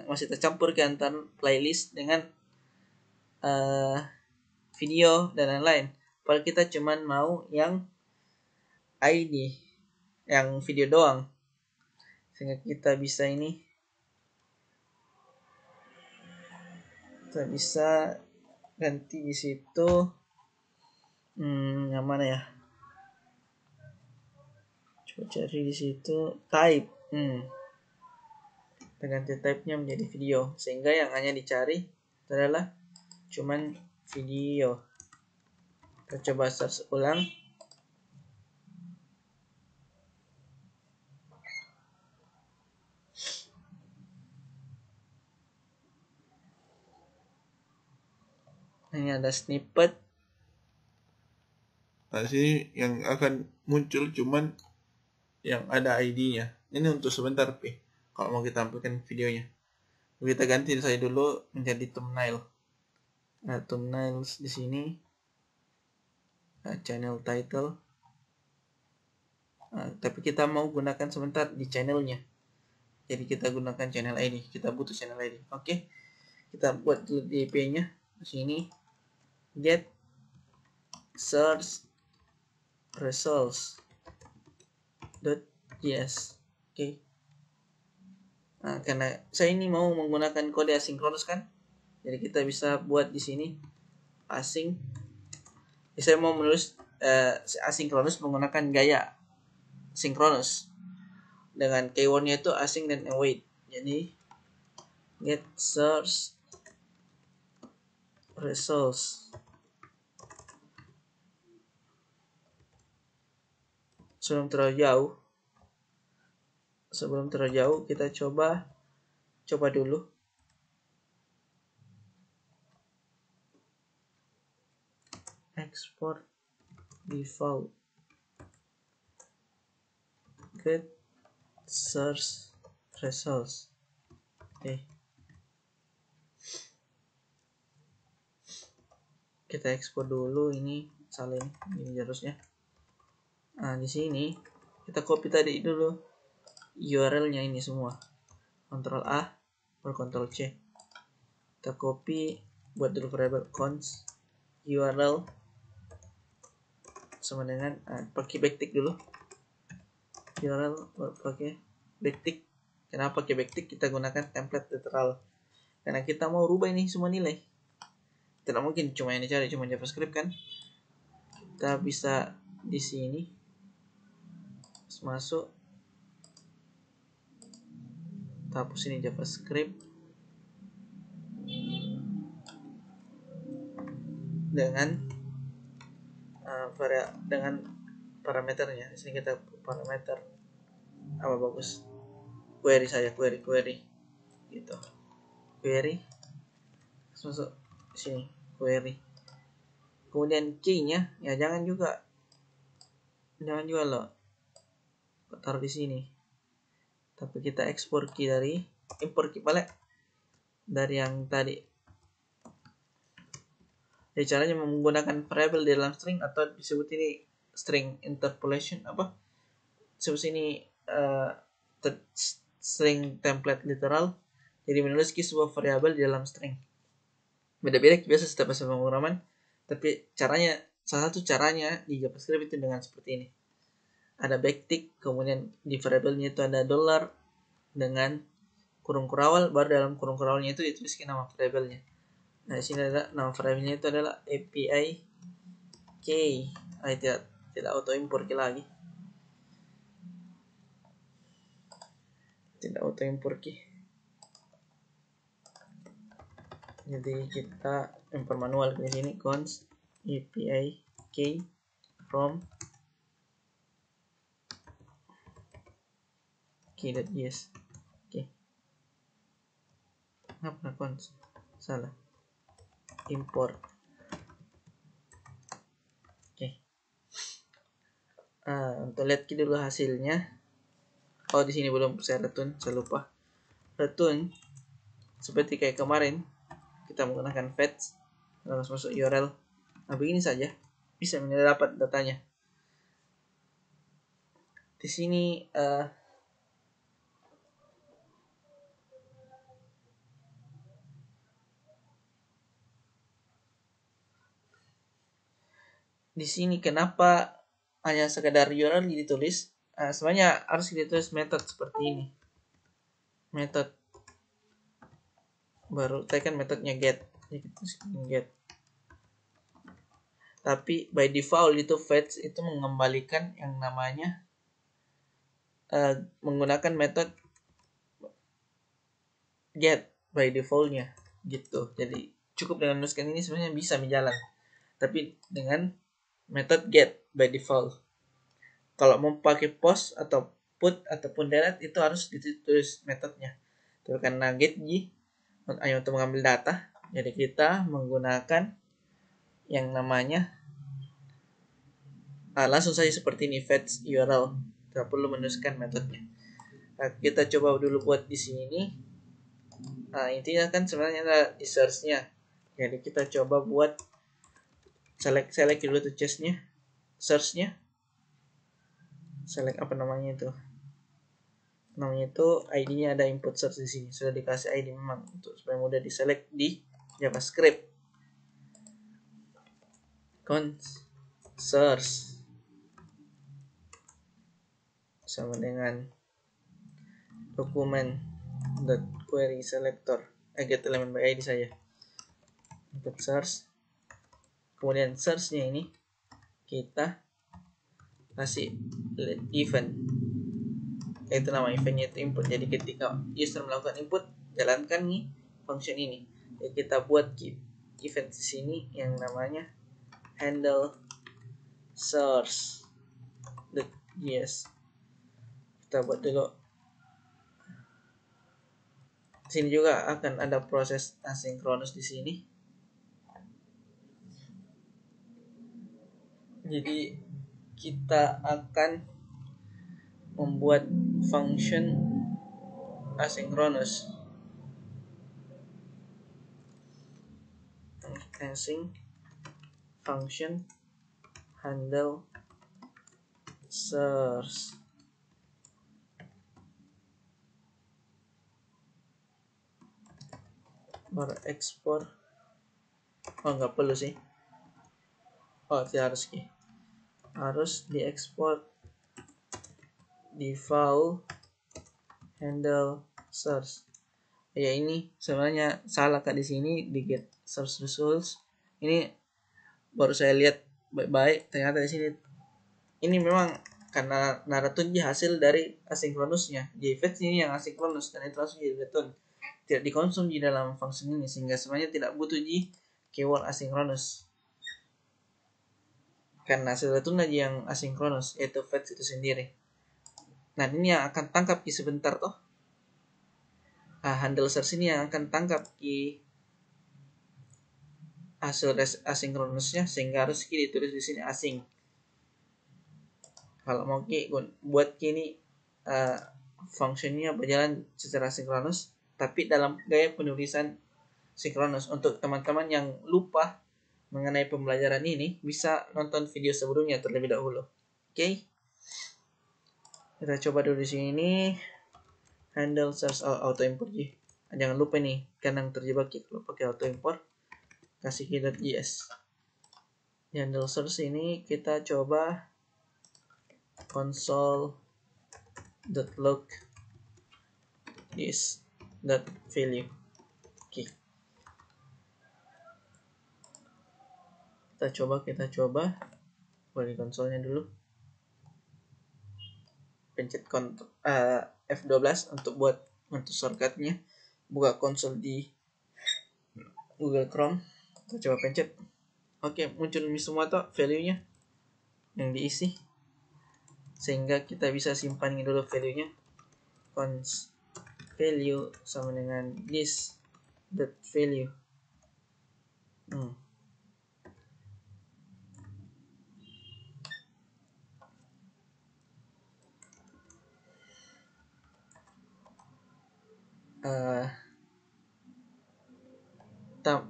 Masih tercampur ke antara playlist dengan video dan lain-lain. Padahal kita cuman mau yang ID, yang video doang, sehingga kita bisa ganti di situ. Yang mana ya? Coba cari di situ type. Kita ganti type-nya menjadi video, sehingga yang hanya dicari adalah cuman video. Kita coba search ulang. Ini ada snippet. Nah, sini yang akan muncul cuman yang ada ID-nya. Ini untuk sebentar, P. Kalau mau kita tampilkan videonya. Kita ganti saya dulu menjadi thumbnail. Nah, thumbnails di sini. Nah, channel title. Nah, tapi kita mau gunakan sebentar di channelnya. Jadi kita gunakan channel ID. Kita butuh channel ID. Oke. Kita buat dulu di IP-nya. Di sini. Get search results .js. Oke. Nah, karena saya ini mau menggunakan kode asinkronus kan, jadi kita bisa buat di sini async. Saya mau menulis asinkronus menggunakan gaya sinkronus dengan keywordnya itu async dan await. Jadi get search results. Sebelum terlalu jauh kita coba dulu. Export default get search results. Oke. Kita ekspor dulu, ini salah ini harusnya. Nah, di sini kita copy tadi dulu URL-nya ini semua. Ctrl A, baru Ctrl C. Kita copy, buat dulu variable const URL sama dengan pakai backtick dulu. URL pakai backtick. Kenapa pakai backtick? Kita gunakan template literal. Karena kita mau rubah ini semua nilai. Tidak mungkin cuma yang dicari cuma JavaScript kan. Kita bisa di sini masuk, kita hapus ini JavaScript dengan dengan parameternya. Di sini kita parameter apa bagus, query gitu, query masuk sini query. Kemudian key-nya ya jangan juga loh taruh di sini, tapi kita ekspor key dari import key balik dari yang tadi. Jadi caranya menggunakan variable di dalam string, atau disebut ini string interpolation, disebut sini string template literal. Jadi menulis key sebuah variabel di dalam string. Beda-beda biasa setiap bahasa pemrograman, tapi salah satu caranya di JavaScript itu dengan seperti ini. Ada backtick, kemudian di variabelnya itu ada dollar dengan kurung kurawal, baru dalam kurung kurawalnya itu dituliskan nama variabelnya. Nah, di sini ada nama variabelnya itu adalah API key. Tidak auto import key lagi. Tidak auto import key. Jadi kita import manual di sini const API key from key.js. Oke. Kenapa const? Salah. import. Oke. Untuk lihat dulu hasilnya. Oh, di sini belum saya return, saya lupa. Return seperti kayak kemarin, kita menggunakan fetch, harus masuk URL. Nah, begini saja bisa mendapat datanya. Di sini kenapa hanya sekedar URL ditulis? Sebenarnya harus ditulis method seperti ini. Method baru tekan metodenya get. Get. Tapi by default itu fetch itu mengembalikan yang namanya menggunakan metode get by defaultnya gitu. Jadi cukup dengan menuliskan ini sebenarnya bisa berjalan, tapi dengan metode get by default. Kalau mau pakai post atau put ataupun delete itu harus ditulis metodenya. Tapi karena get hanya untuk mengambil data, jadi kita menggunakan yang namanya langsung saja seperti ini, fetch URL. Tidak perlu menuliskan metodenya. Nah, kita coba dulu buat di sini. Nah, intinya kan sebenarnya ada di search-nya. Jadi kita coba buat select dulu tuh chest-nya, search-nya. Select apa namanya itu? Namanya itu ID-nya ada input search di sini. Sudah dikasih ID memang untuk supaya mudah di-select di JavaScript. Search sama dengan dokumen query selector get element by ID saya input search, kemudian search-nya ini kita kasih event, yaitu nama eventnya itu input. Jadi ketika user melakukan input, jalankan nih function ini. Jadi kita buat event di sini yang namanya handle search. Yes, kita buat dulu. Di sini juga akan ada proses asinkronus di sini. Jadi kita akan membuat function asinkronus. Async function handle search. Baru ekspor. Oh, nggak perlu sih. Oh, tidak harus diekspor default handle search. Ya, ini sebenarnya salah Kak di sini di get search results. Ini baru saya lihat baik-baik, ternyata di sini ini memang karena naraton hasil dari asinkronusnya. Di fetch ini yang asinkronus dan itu langsung jadi return. Tidak dikonsum di dalam function ini, sehingga sebenarnya tidak butuh keyword asinkronus. Karena hasil return aja yang asinkronus, yaitu fetch itu sendiri. Nah, ini yang akan tangkap sebentar toh. Handle search ini yang akan tangkap hasil asinkronusnya, sehingga harus ditulis di sini async. Kalau mau buat kini fungsinya berjalan secara sinkronus, tapi dalam gaya penulisan sinkronus. Untuk teman-teman yang lupa mengenai pembelajaran ini, bisa nonton video sebelumnya terlebih dahulu. Oke. Kita coba dulu di sini. Handle search auto import. Jangan lupa nih, kadang terjebak kalau pakai auto import. Kasih key.js. Handle search ini kita coba console.log this.value. Oke. Kita coba buat di konsolnya dulu. Pencet F12 untuk shortcutnya. Buka konsol di Google Chrome. Kita coba pencet. Oke, muncul ini semua tuh value-nya yang diisi. Sehingga kita bisa simpan dulu value-nya. Const value sama dengan this.value. Hmm.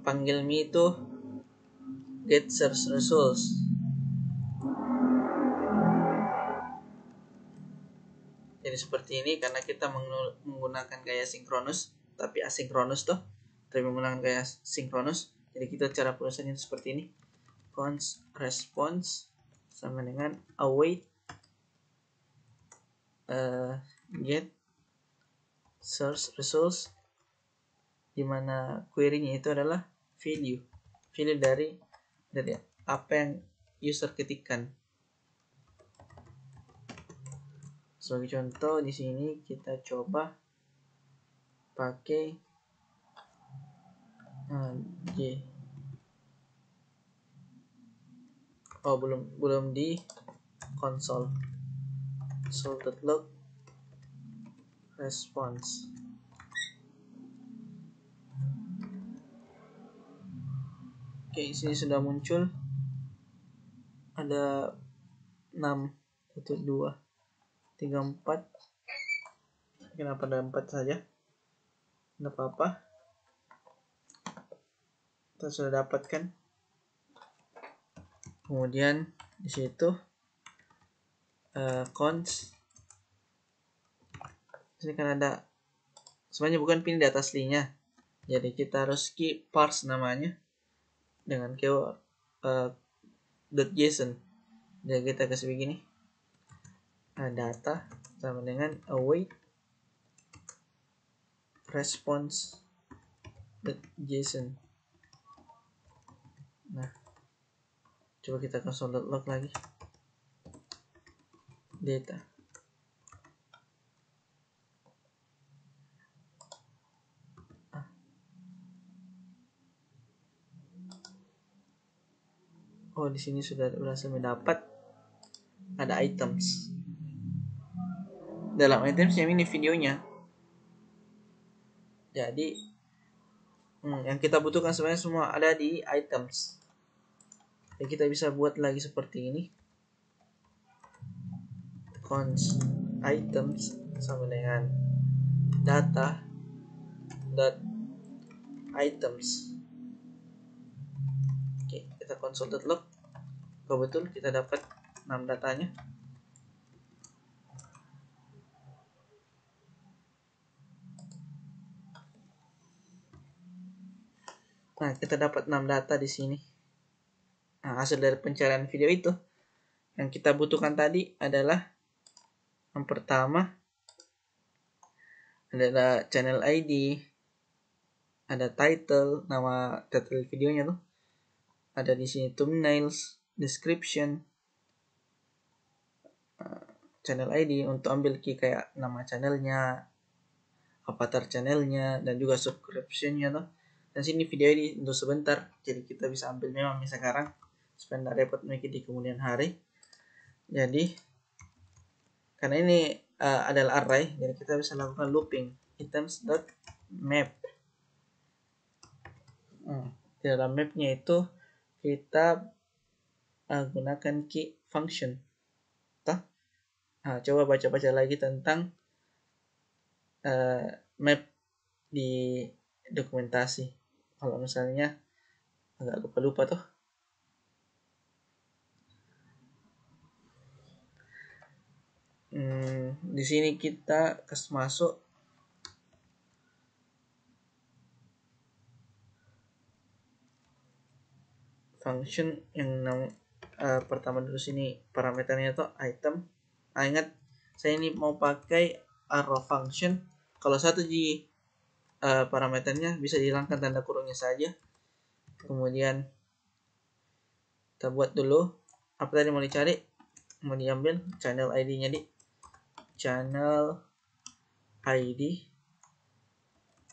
Panggil me itu get search results. Jadi seperti ini karena kita menggunakan gaya sinkronus tapi asinkronus tuh, tapi menggunakan gaya sinkronus. Jadi kita cara penulisannya seperti ini. Const response sama dengan await get search results, dimana query-nya itu adalah value dari apa yang user ketikkan. Sebagai contoh di sini kita coba pakai J. Oh, belum di console.log response. Oke, sini sudah muncul ada 6, 1, 2, 3, 4. Kenapa ada 4 saja? Tidak apa-apa. Kita sudah dapatkan. Kemudian di situ const. Sini kan ada, sebenarnya bukan pin data aslinya. Jadi kita harus keep parse namanya dengan keyword .json. Jadi kita kasih begini. Data sama dengan await response.json. Nah, coba kita console.log lagi. Data. Oh, di sini sudah berhasil mendapat ada items. Dalam items yang ini videonya. Jadi yang kita butuhkan sebenarnya semua ada di items. Jadi kita bisa buat lagi seperti ini. Const items sama dengan data dot items. Oke, kita console.log. Kalau betul kita dapat 6 datanya. Nah, kita dapat 6 data di sini. Nah, hasil dari pencarian video itu yang kita butuhkan tadi adalah yang pertama adalah channel ID, ada title, nama title videonya tuh. Ada di sini thumbnails, description, channel ID untuk ambil key kayak nama channelnya, avatar channelnya, dan juga subscriptionnya tuh. Dan sini video ini untuk sebentar, jadi kita bisa ambil memang sekarang supaya tidak repot mikir di kemudian hari. Jadi karena ini adalah array, jadi kita bisa lakukan looping items.map. Di dalam mapnya itu kita gunakan key function. Coba baca-baca lagi tentang map di dokumentasi. Kalau misalnya agak lupa-lupa tuh. Di sini kita kasih masuk function yang pertama dulu sini parameternya itu item. Ingat saya ini mau pakai arrow function. Kalau satu di parameternya bisa dihilangkan tanda kurungnya saja. Kemudian kita buat dulu apa tadi mau dicari, mau diambil channel ID-nya di channel ID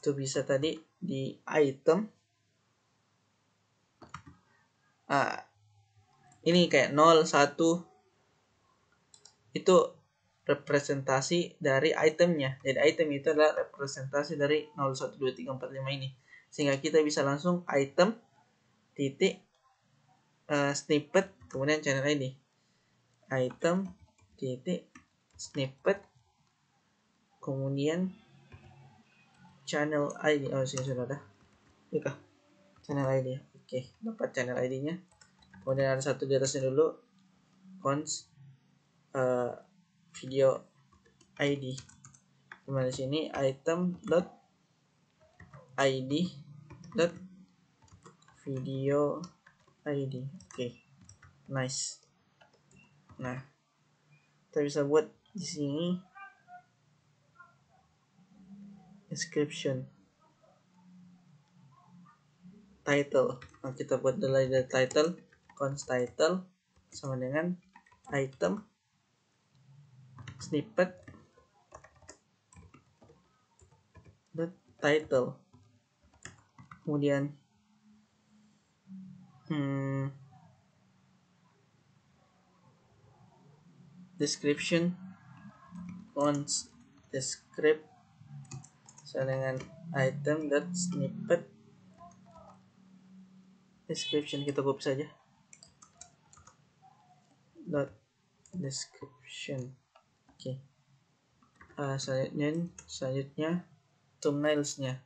itu bisa tadi di item. Ini kayak 0, 1 itu representasi dari itemnya. Jadi item itu adalah representasi dari 0, 1, 2, 3, 4, 5 ini. Sehingga kita bisa langsung item titik snippet kemudian channel ID, item titik snippet kemudian channel ID. Oh, sini sudah ada. Iya, channel ID. Oke, dapat channel ID-nya. Kemudian ada satu di atasnya dulu, cons video ID. Kemudian di sini item dot ID dot video ID. Oke, nice. Nah, kita bisa buat di sini description, title. Nah, kita buat dari title, const title sama dengan item snippet dot title. Kemudian description const descript sama dengan item dot snippet description. Kita copy saja dot description. Oke. Selanjutnya thumbnails-nya.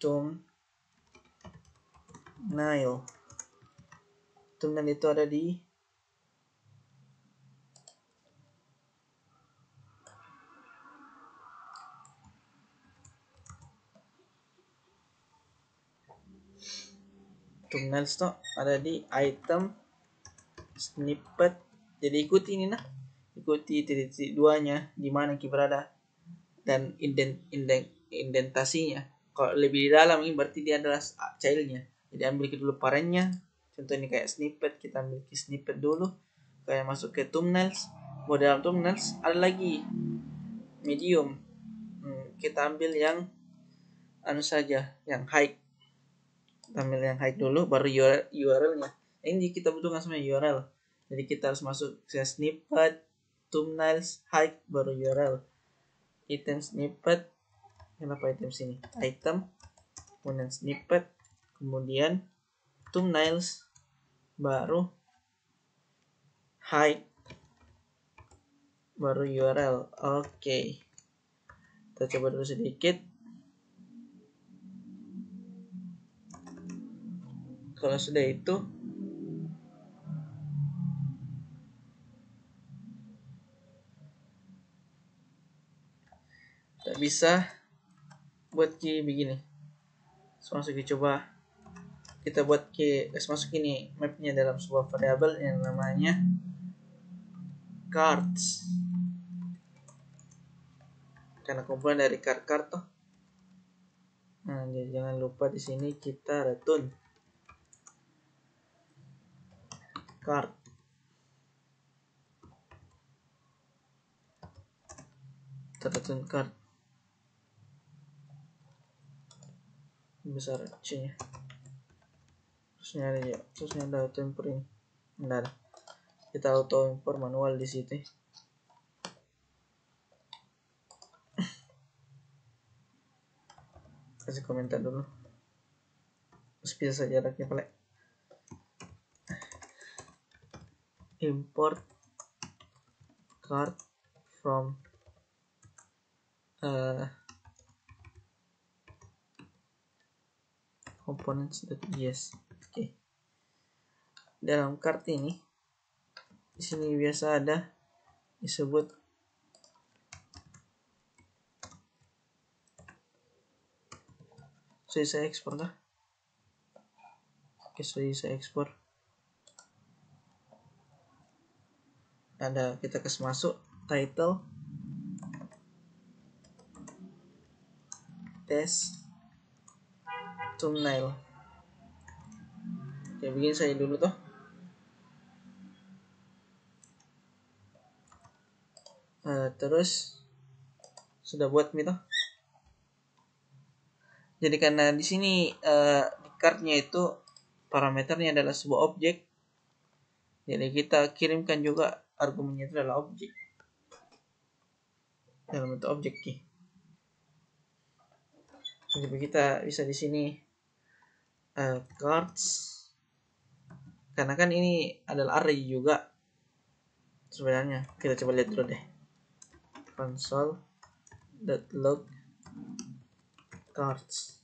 Thumbnail itu ada di thumbnails tuh ada di item snippet. Jadi ikuti ini nah, ikuti titik-titik duanya di mana kita berada dan indentasinya. Kalau lebih di dalam ini berarti dia adalah childnya. Jadi ambil dulu parennya. Contoh ini kayak snippet, kita ambil snippet dulu. Kayak masuk ke thumbnails. Mau dalam thumbnails ada lagi medium. Kita ambil yang saja, yang height. Kita ambil yang height dulu, baru URL-nya. Ini kita butuhkan semua URL. Jadi kita harus masuk ke snippet, thumbnails, height, baru URL. Item snippet, kenapa item sini? Item, kemudian snippet, kemudian thumbnails, baru height, baru URL. Oke. Kita coba dulu sedikit. Kalau sudah itu, tak bisa buat begini. Masuk coba kita buat masuk ini mapnya dalam sebuah variabel yang namanya cards, karena kumpulan dari card toh. Nah, jadi jangan lupa di sini kita return card. Kita return card besar C nya. Terusnya ada auto import ini. Bentar. Kita auto import manual di situ. Kasih komentar dulu. Terus bisa saja jaraknya pelek. Import card from components.js. Oke. Dalam card ini di sini biasa ada disebut saya ekspor kah? Oke, saya ekspor. Ada kita kasih masuk title test thumbnail. Oke, begini saya dulu toh. Terus sudah buat toh. Jadi karena di sini di cardnya itu parameternya adalah sebuah objek, jadi kita kirimkan juga argumennya itu adalah objek dalam bentuk objek key. Jadi kita bisa di sini cards, karena kan ini adalah array juga sebenarnya. Kita coba lihat dulu deh, console.log cards.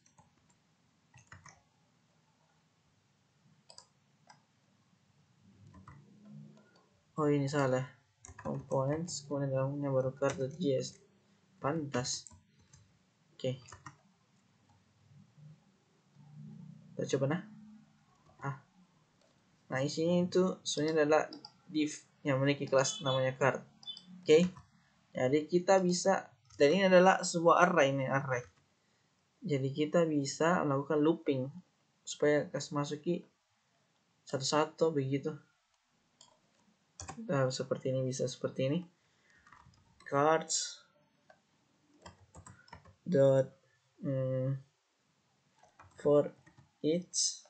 Oh ini salah, components kemudian dalamnya baru card.js. Pantas. Oke. Kita coba nah isinya itu sebenarnya adalah div yang memiliki kelas namanya card. Oke. Jadi kita bisa, dan ini adalah sebuah array. Jadi kita bisa melakukan looping supaya kasih masuki satu-satu begitu. Nah, seperti ini, bisa seperti ini. Cards dot for each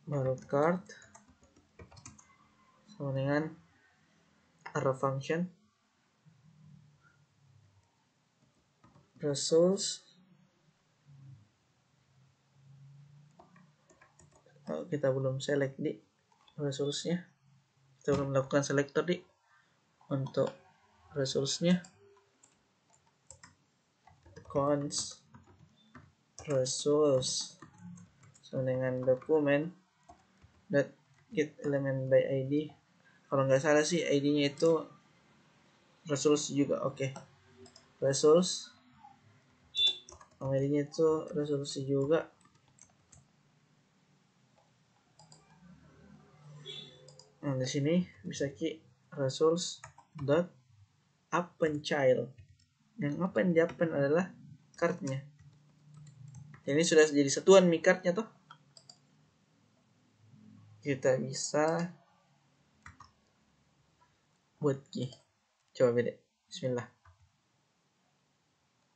baru card sama dengan arrow function resource. Kita belum select di resource-nya, kita belum melakukan selector di untuk resource-nya. Cons resource sama dengan dokumen that get element by id. Kalau nggak salah sih id-nya itu resource juga. Oke. Resource sama id-nya itu resource juga. Nah, di sini bisa resource dot append child. Yang apa yang di-append adalah cardnya. Ini sudah jadi satuan mi cardnya tuh. Kita bisa buat key. Coba beda. Bismillah.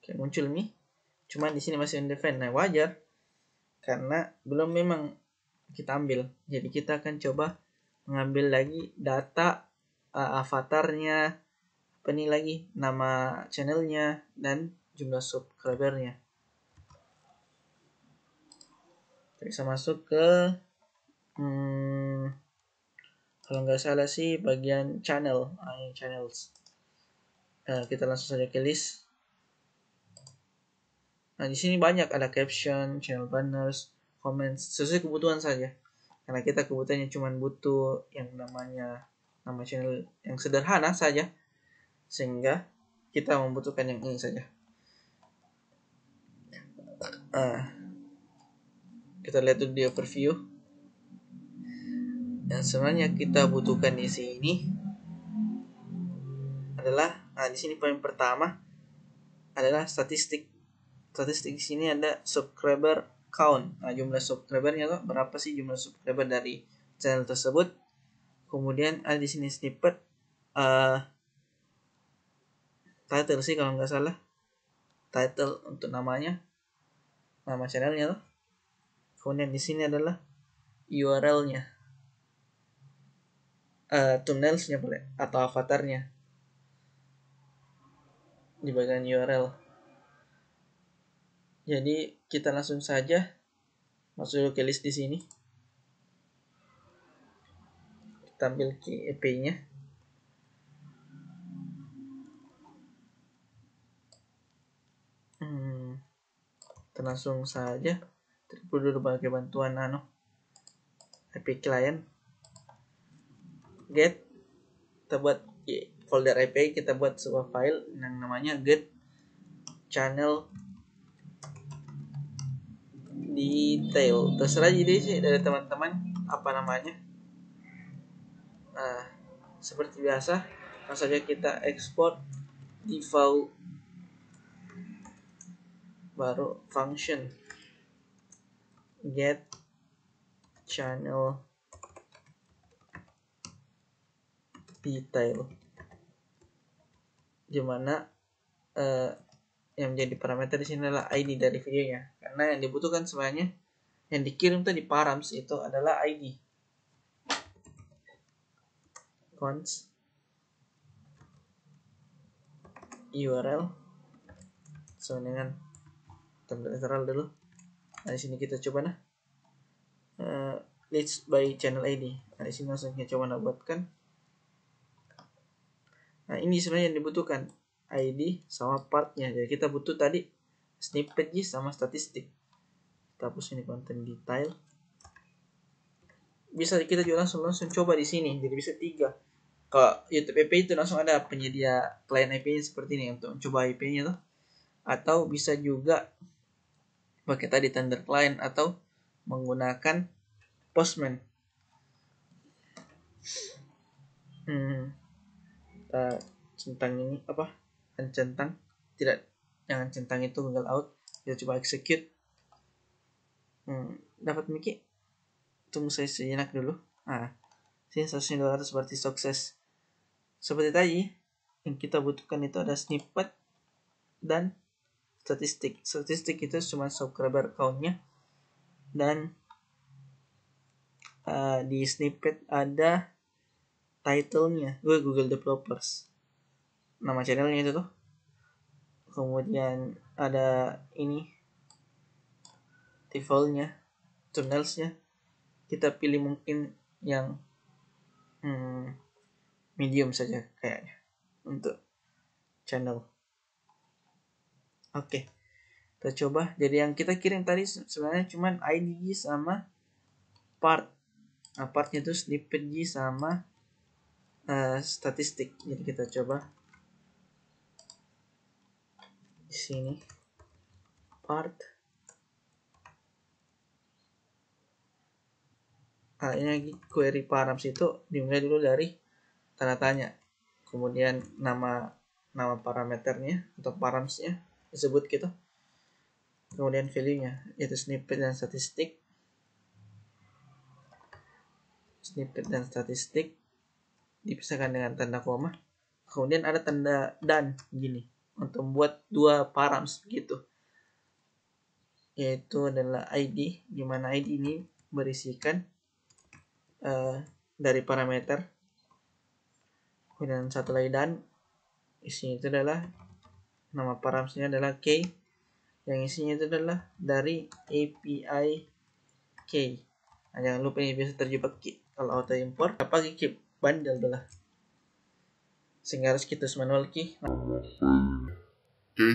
Oke, muncul mi. Cuman di sini masih undefined. Nah, wajar karena belum memang kita ambil. Jadi kita akan coba mengambil lagi data avatarnya, apa ini lagi, nama channelnya dan jumlah subscribernya. Kita bisa masuk ke kalau nggak salah sih bagian channel, channels. Kita langsung saja ke list. Nah, di sini banyak, ada caption, channel banners, comments, sesuai kebutuhan saja. Karena kita kebutuhannya cuma butuh yang namanya nama channel yang sederhana saja, sehingga kita membutuhkan yang ini saja. Kita lihat dulu di overview. Yang sebenarnya kita butuhkan di sini adalah, di sini poin pertama adalah statistik. Statistik di sini ada subscriber count. Nah, jumlah subscribernya tuh berapa sih jumlah subscriber dari channel tersebut. Kemudian ada di sini snippet, title sih kalau nggak salah, title untuk namanya, nama channelnya tuh. Kemudian di sini adalah URL-nya, thumbnails-nya boleh atau avatarnya di bagian URL. Jadi kita langsung saja masuk dulu ke list di sini. Kita ambil key EP-nya. Kita langsung saja perlu dulu pakai bantuan EP client. Get, kita buat folder EP, kita buat sebuah file yang namanya get channel detail. Terserah jadi sih dari teman-teman apa namanya. Nah, seperti biasa, langsung saja kita export default baru function get channel detail, dimana yang menjadi parameter di sini adalah ID dari videonya, karena yang dibutuhkan sebenarnya yang dikirim tuh di params itu adalah ID. cons URL sama dengan template literal dulu. Nah, di sini kita coba list by channel ID. Nah, di sini langsung kita coba buatkan. Nah, ini sebenarnya yang dibutuhkan ID sama partnya. Jadi kita butuh tadi snippet sama statistik. Kita hapus ini konten detail. Bisa kita juga langsung coba di sini. Jadi bisa 3. Kalau YouTube IP itu langsung ada penyedia klien IP-nya seperti ini untuk coba IP-nya tuh. Atau bisa juga pakai tadi Thunder Client atau menggunakan Postman. Kita centang ini apa? Centang, tidak, jangan centang itu Google out. Kita coba execute. Dapat Miki? Tunggu saya sejenak dulu. Sini 100 berarti sukses. Seperti tadi, yang kita butuhkan itu ada snippet dan statistik. Statistik itu cuma subscriber count-nya, dan di snippet ada title-nya, Google Developers, nama channelnya itu tuh. Kemudian ada ini title-nya, thumbnails-nya. Kita pilih mungkin yang medium saja kayaknya untuk channel. Oke, kita coba. Jadi yang kita kirim tadi sebenarnya cuma ID sama part. Nah, partnya itu snippet sama statistik. Jadi kita coba di sini part. Ini query params itu dimulai dulu dari tanda tanya, kemudian nama parameternya atau paramsnya disebut gitu, kemudian value-nya yaitu snippet dan statistik. Snippet dan statistik dipisahkan dengan tanda koma, kemudian ada tanda dan gini untuk membuat 2 params begitu, yaitu adalah ID, di mana ID ini berisikan dari parameter. Kemudian satu lagi dan isinya itu adalah nama paramsnya adalah key, yang isinya itu adalah dari API key. Nah, jangan lupa ini bisa terjebak key kalau auto import pakai key bundle adalah, sehingga harus kita manual key. Oke,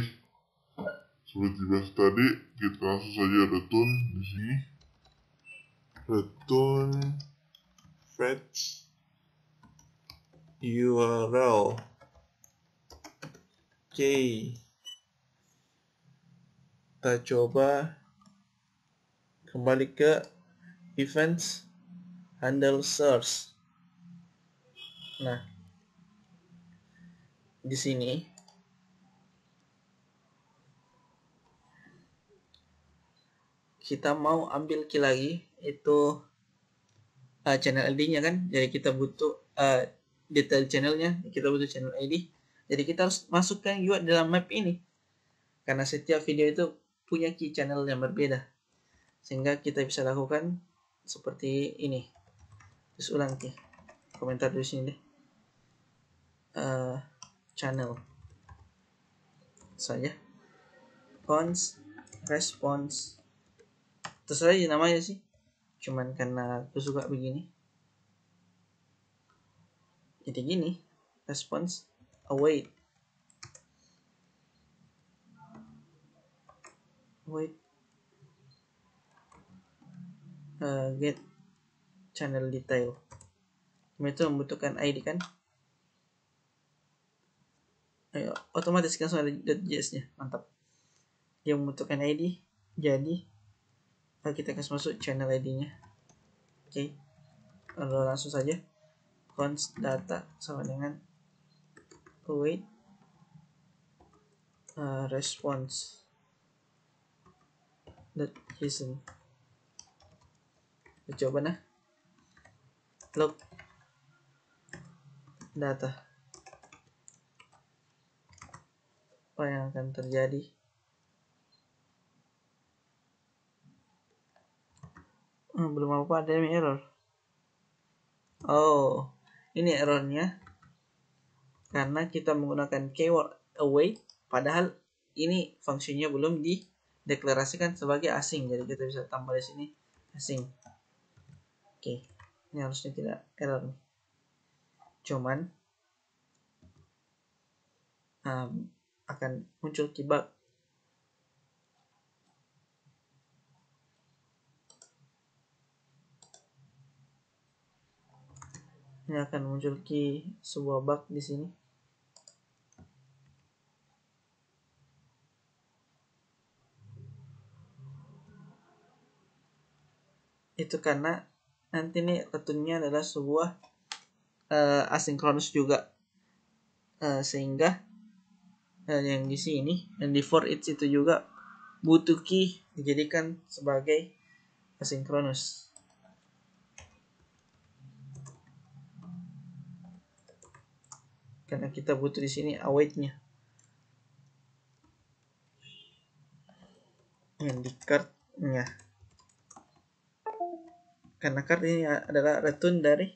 seperti biasa tadi kita langsung saja return di sini. Return fetch URL. Oke, kita coba kembali ke events handle source. Nah, di sini kita mau ambil key lagi, itu channel ID-nya kan. Jadi kita butuh detail channelnya, kita butuh channel ID. Jadi kita harus masukkan juga dalam map ini, karena setiap video itu punya key channel yang berbeda, sehingga kita bisa lakukan seperti ini. Terus ulang key, komentar di sini deh, channel saja, cons response, terserah aja namanya sih, cuman karena aku suka begini. Jadi gini, response await get channel detail. Itu membutuhkan ID kan. Ayo, otomatis langsung ada .js nya, mantap. Dia membutuhkan ID, jadi kita kasih masuk channel ID nya. Oke, lalu langsung saja const data sama dengan await response .json. Kita coba log data, apa yang akan terjadi. Belum apa, ada error. Oh, Ini errornya karena kita menggunakan keyword await, padahal ini fungsinya belum dideklarasikan sebagai asing. Jadi kita bisa tambah di sini asing. Oke, ini harusnya tidak error nih. Cuman akan muncul bug. Ini akan muncul sebuah bug di sini. Itu karena nanti nih returnnya adalah sebuah asinkronus juga, sehingga yang di sini dan di for each itu juga butuh key dijadikan sebagai asinkronus. Karena kita butuh di sini await-nya. Yang di card-nya. Karena card ini adalah return dari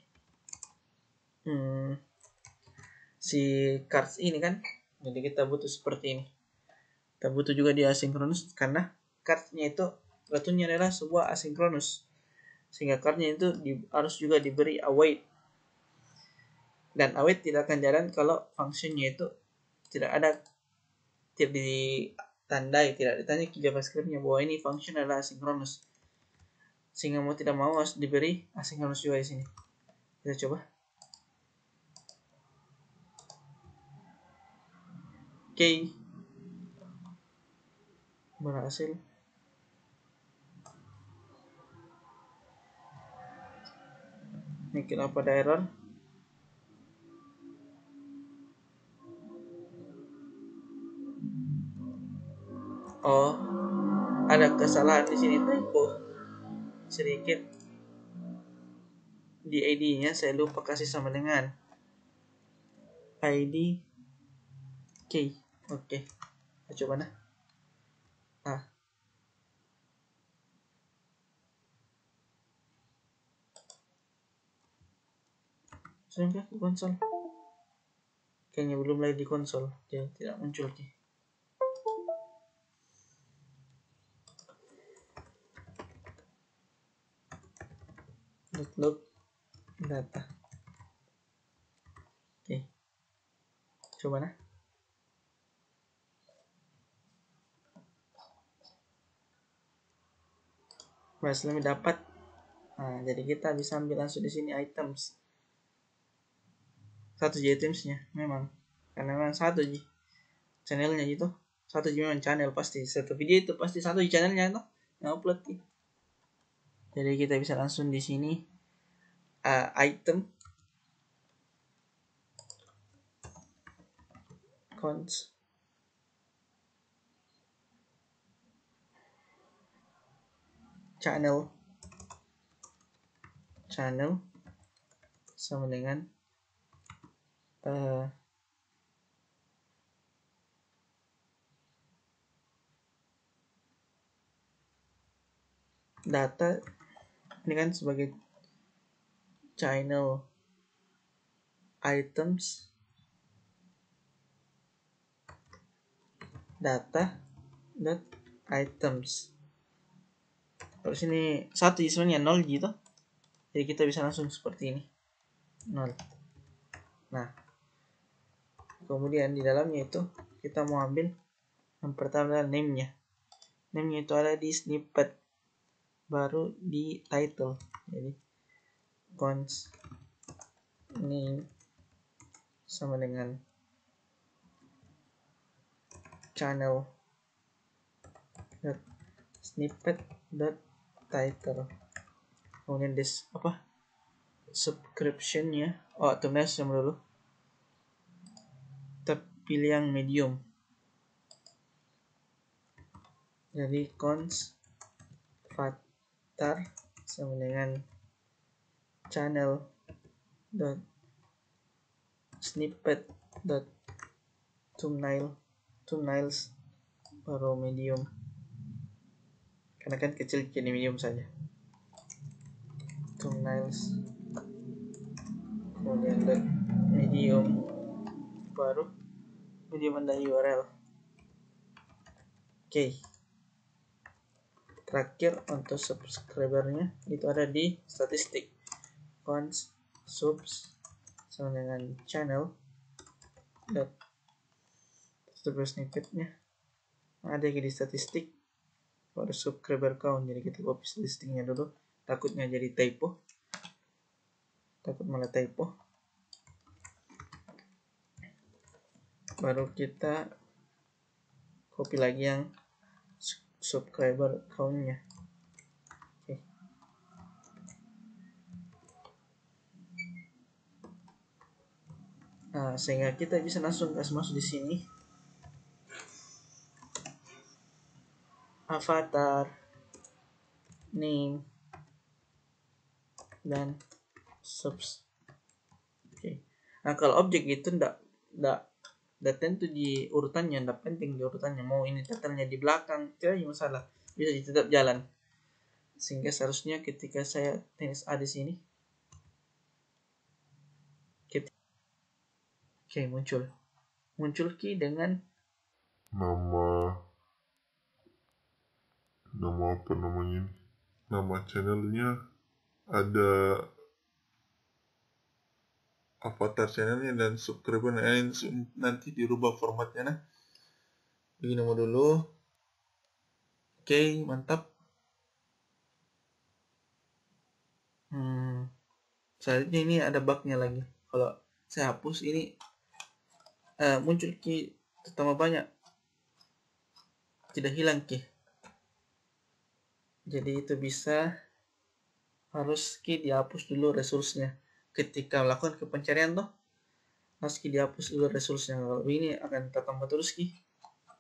si cards ini kan. Jadi kita butuh seperti ini. Kita butuh juga di asinkronus karena card-nya itu returnnya adalah sebuah asinkronus. Sehingga card-nya itu harus juga diberi await. Dan await tidak akan jalan kalau fungsinya itu tidak ditandai, tidak ditanya ke JavaScript-nya bahwa ini function adalah asinkronus. Sehingga mau tidak mau harus diberi asinkronus juga di sini. Kita coba. Oke. Berhasil. Ini kenapa ada error? Oh, ada kesalahan di sini, typo sedikit di ID-nya. Saya lupa kasih sama dengan ID key. Oke, kita coba nah. Sudah ke konsol? Kayaknya belum lagi di konsol, jadi tidak muncul nih. Log data. Oke, coba nah. Berhasil dapat. Nah, jadi kita bisa ambil langsung di sini items. 1 itemsnya memang, karena memang 1 channelnya gitu. 1 memang channel pasti. Satu video itu pasti 1 channelnya itu yang upload gitu. Jadi kita bisa langsung di sini item cons channel sama dengan data. Ini kan sebagai channel items data dot items. Kalau sini 1 sebenarnya 0 gitu. Jadi kita bisa langsung seperti ini 0. Nah, kemudian di dalamnya itu kita mau ambil yang pertama adalah name-nya. Name-nya itu ada di snippet, baru di title. Jadi cons name sama dengan channel dot snippet dot title. Kemudian subscription-nya. Oh, thumbnail sama dulu. Terpilih yang medium. Jadi cons avatar sama dengan channel dot snippet dot thumbnails baru medium, karena kan kecil jadi medium saja. Thumbnails kemudian medium, baru medium ada URL. Oke. Terakhir untuk subscribernya itu ada di statistik, cons subs sama dengan channel dan subscriber snippetnya ada di statistik baru subscriber count. Jadi kita copy statistiknya dulu, takutnya jadi typo, malah typo. Baru kita copy lagi yang subscriber count-nya. Oke. Nah, sehingga kita bisa langsung kasih masuk di sini avatar, name, dan subs. Oke. Nah, kalau objek itu ndak tentu di urutannya, ndak penting di urutannya, mau ini titelnya di belakang tidak ada masalah, bisa tetap jalan. Sehingga seharusnya ketika saya tenis A di sini, oke, muncul key dengan nama apa namanya ini, nama channelnya, ada avatar channelnya dan subscriber nanti dirubah formatnya. Nah, begini mau dulu. Oke, mantap. Selanjutnya ini ada bugnya lagi. Kalau saya hapus ini muncul key terutama banyak, tidak hilang key. Jadi itu bisa harus key dihapus dulu resource-nya. Ketika melakukan pencarian tuh harus key dihapus dulu resource-nya. Kalau ini akan tertambah terus key,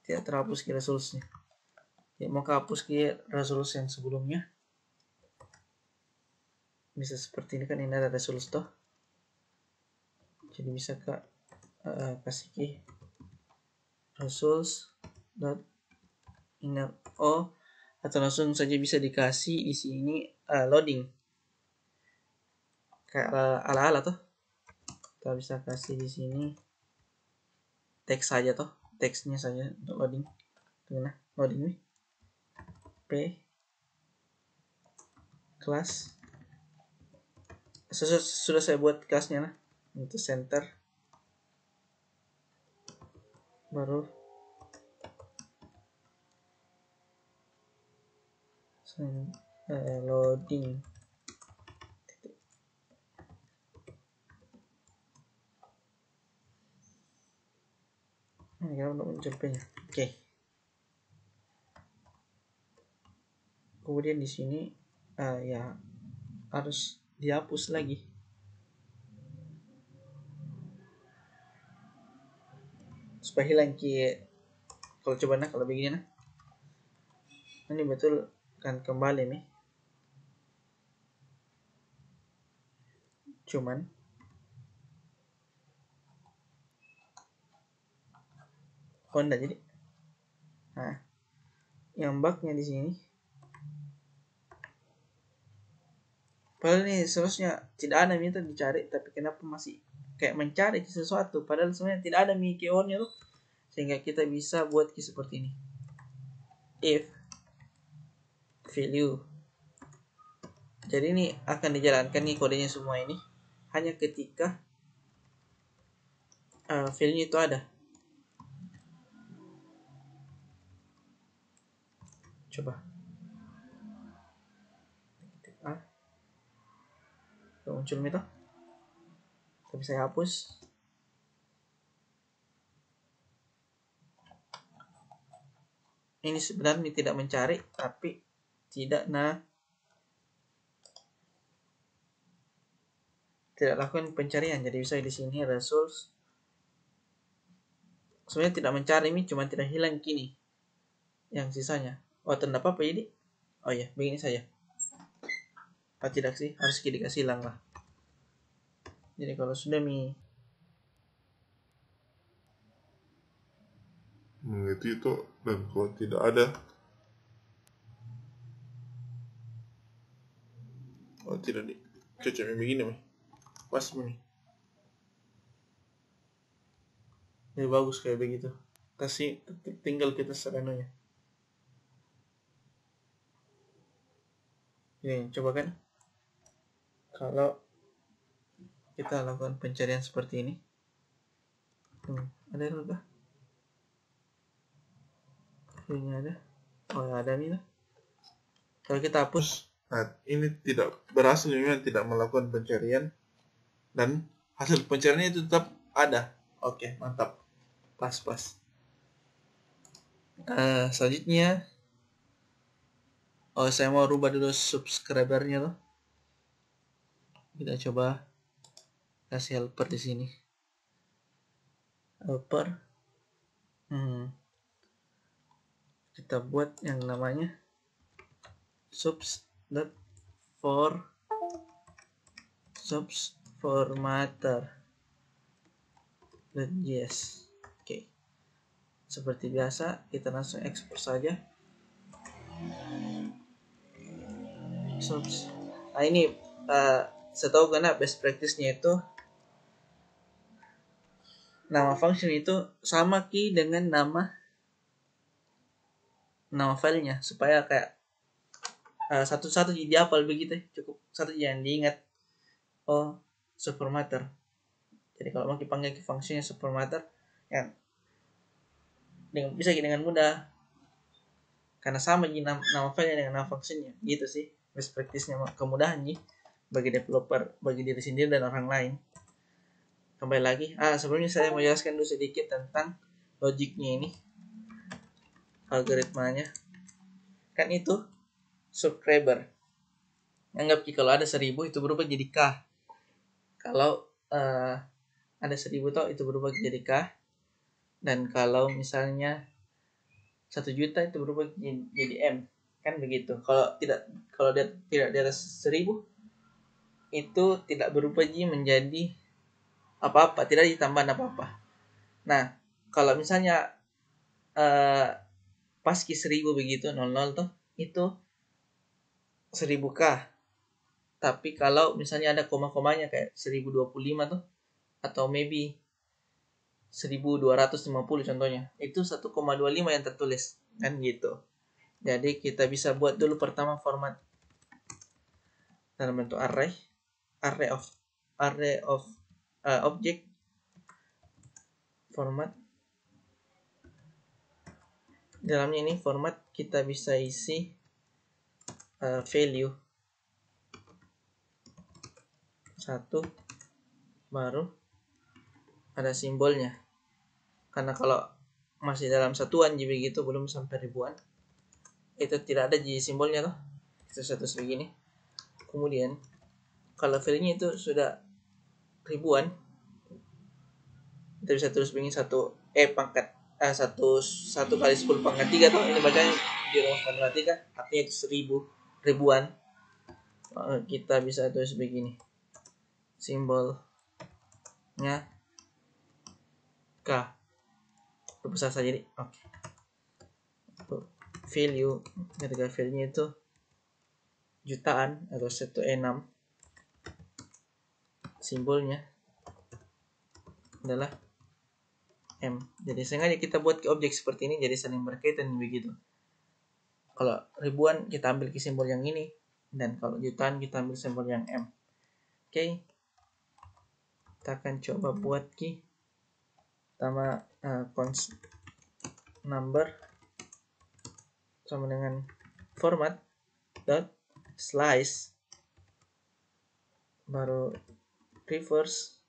tidak terhapus key resource-nya. Ya, mau hapus key resource yang sebelumnya bisa seperti ini kan, ini ada resource tuh. Jadi bisa kasih key resource dot inner o, atau langsung saja bisa dikasih di sini loading kayak ala-ala tuh. Kita bisa kasih di sini teks saja tuh, teksnya saja untuk loading. Nah, loading nih p kelas sudah saya buat kelasnya lah untuk center, baru loading. Ini untuk muncul P-nya. Oke. Kemudian di sini ya harus dihapus lagi. Supaya hilang key. Kalau coba kalau begini ini betul kan kembali nih. Cuman enggak jadi. Nah, yang bugnya di sini. Padahal ini seharusnya tidak ada minta dicari, tapi kenapa masih kayak mencari sesuatu? Padahal sebenarnya tidak ada keywordnya tuh, sehingga kita bisa buat key seperti ini. If value. Jadi ini akan dijalankan nih kodenya semua ini hanya ketika value itu ada. Coba. Muncul itu. Tapi saya hapus. Ini sebenarnya tidak mencari, tapi tidak lakukan pencarian. Jadi bisa di sini results. Sebenarnya tidak mencari ini, cuma tidak hilang kini. Yang sisanya. Oh, tidak apa-apa ini. Oh ya, begini saja. Oh tidak sih, harus dikasih hilang lah. Jadi kalau sudah itu dan kalau tidak ada, oh tidak di cocok begini pas nih. Lebih bagus kayak begitu. Kasih tinggal kita serenunya. Ini coba kan, kalau kita lakukan pencarian seperti ini, ada error kah? Ini ada, oh ada nih. Kalau kita hapus, nah ini tidak berhasil, memang tidak melakukan pencarian dan hasil pencariannya itu tetap ada. Oke, mantap, pas. Selanjutnya, saya mau rubah dulu subscribernya loh. Kita coba kasih helper di sini. Helper, kita buat yang namanya subsformatter. Yes. Oke. Seperti biasa, kita langsung ekspor saja. Nah ini setahu karena best practice-nya itu nama function itu sama dengan nama filenya, supaya kayak satu-satu jadi hafal begitu, cukup satu yang diingat. Oh, subformatter. Jadi kalau mau dipanggil ke fungsinya subformatter, ya bisa dengan mudah karena sama nama filenya dengan nama fungsinya. Gitu sih best practice-nya, kemudahan nih bagi developer, bagi diri sendiri dan orang lain. Kembali lagi, sebelumnya saya mau jelaskan dulu sedikit tentang logiknya ini, algoritmanya. Kan itu subscriber, anggap kalau ada 1000 itu berubah jadi K. Kalau ada 1000 toh itu berubah jadi K. Dan kalau misalnya 1 juta itu berubah jadi M. Kan begitu. Kalau dia tidak di atas 1000 itu tidak berubah menjadi apa-apa, tidak ditambah apa-apa. Nah, kalau misalnya paski 1000 begitu 00 tuh itu 1000K. Tapi kalau misalnya ada koma-komanya kayak 1025 tuh, atau maybe 1250 contohnya, itu 1,25 yang tertulis, kan gitu. Jadi kita bisa buat dulu pertama format dalam bentuk array of object format. Dalamnya ini format kita bisa isi value 1, baru ada simbolnya, karena kalau masih dalam satuan jadi begitu, belum sampai ribuan, itu tidak ada jadi simbolnya loh, itu satu begini. Kemudian kalau value-nya itu sudah ribuan, kita bisa tulis begini 1 pangkat 1 kali 10 pangkat 3 tuh, ini bacanya di rumus matematika artinya itu 1000 ribuan. Kita bisa tulis begini, simbolnya K, itu besar saja jadi oke. Value, ketika value-nya itu jutaan atau 1E6, simbolnya adalah M. Jadi sengaja kita buat ke objek seperti ini, jadi saling berkaitan begitu. Kalau ribuan kita ambil ke simbol yang ini, dan kalau jutaan kita ambil simbol yang M. Oke. Kita akan coba buat ki pertama const number sama dengan format dot slice, baru reverse,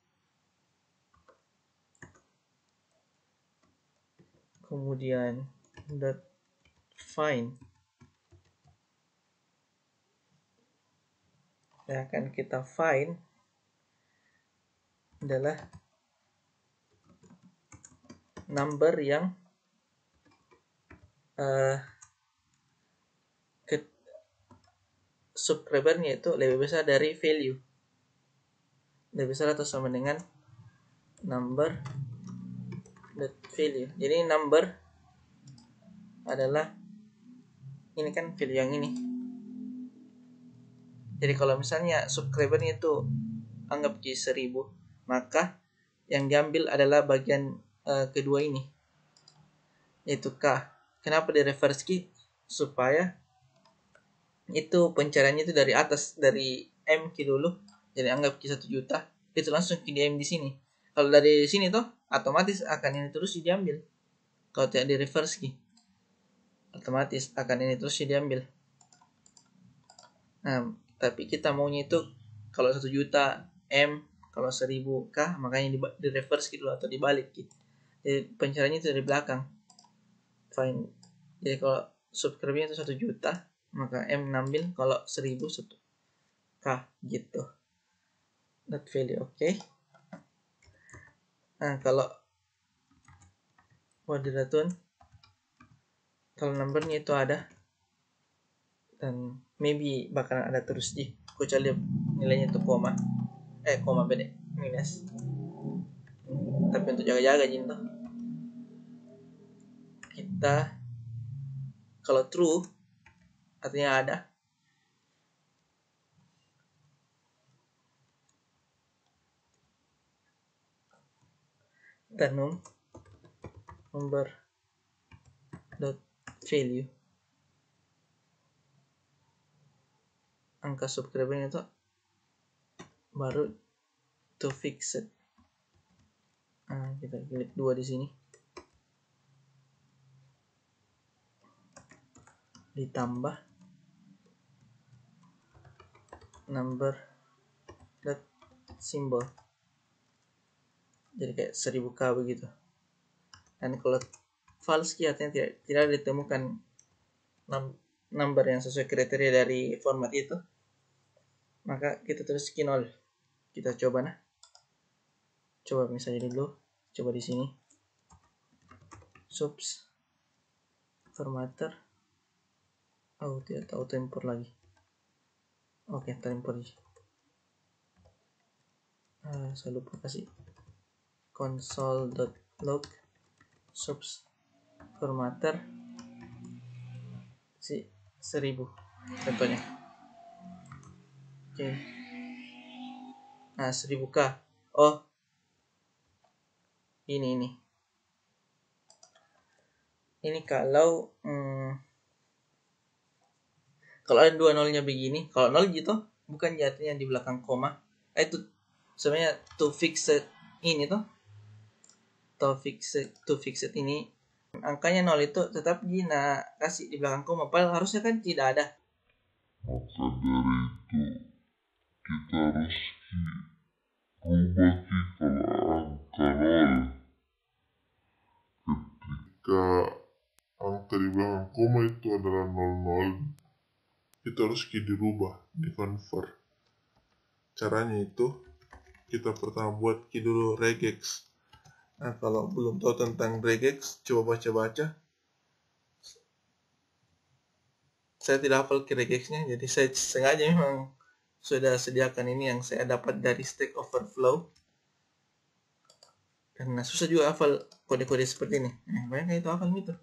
kemudian dot find. Yang akan kita find adalah number yang subscribernya itu lebih besar dari value, lebih besar atau sama dengan number dot value. Jadi number adalah ini kan value yang ini. Jadi kalau misalnya subscribernya itu anggap jadi 1000, maka yang diambil adalah bagian kedua ini, yaitu K. Kenapa di reverse key? Supaya itu pencariannya itu dari atas, dari M key dulu. Jadi anggap key 1 juta, itu langsung key di M di sini. Kalau dari sini tuh otomatis akan ini terus diambil. Kalau tidak di reverse key, otomatis akan ini terus diambil. Nah, tapi kita maunya itu kalau 1 juta M, kalau 1000 K, makanya di reverse gitu atau dibalik gitu. Jadi pencariannya itu dari belakang. Fine. Jadi kalau subscribe-nya itu 1 juta, maka M ngambil, kalau 1000 1 K gitu. Not value, oke. Nah, kalau quadratun, kalau numbernya itu ada, dan maybe bakalan ada terus di kecuali nilainya itu koma beda minus. Tapi untuk jaga-jaga jinto, kita kalau true artinya ada, dan number dot value, angka subscriber itu baru to fix it. Nah, kita klik 2 di sini, ditambah number dot symbol, jadi kayak 1000K begitu. Dan kalau false key artinya tidak ditemukan number yang sesuai kriteria dari format itu, maka kita tulis key 0. Kita coba coba misalnya dulu, coba di sini subs formatter, tidak auto import lagi. Oke, terimport aja. Saya lupa kasih console.log subs formatter si 1000 contohnya. Oke. Nah, 1000K. Oh, ini kalau kalau ada 2 nolnya begini, kalau 0 gitu bukan jatuhnya di belakang koma. Itu sebenarnya to fix it ini tuh, to fix it ini angkanya 0 itu tetap Gina kasih di belakang koma, padahal harusnya kan tidak ada. Maka dari itu kita harus rubah kalau angka 0. Ketika angka di belakang koma itu adalah 00, itu harus dirubah, di-convert. Caranya itu kita pertama buat key dulu regex. Nah, kalau belum tahu tentang regex, coba baca-baca. Saya tidak hafal key regexnya, jadi saya sengaja memang sudah sediakan ini yang saya dapat dari Stack Overflow. Karena susah juga hafal kode-kode seperti ini. Banyak itu hafal itu.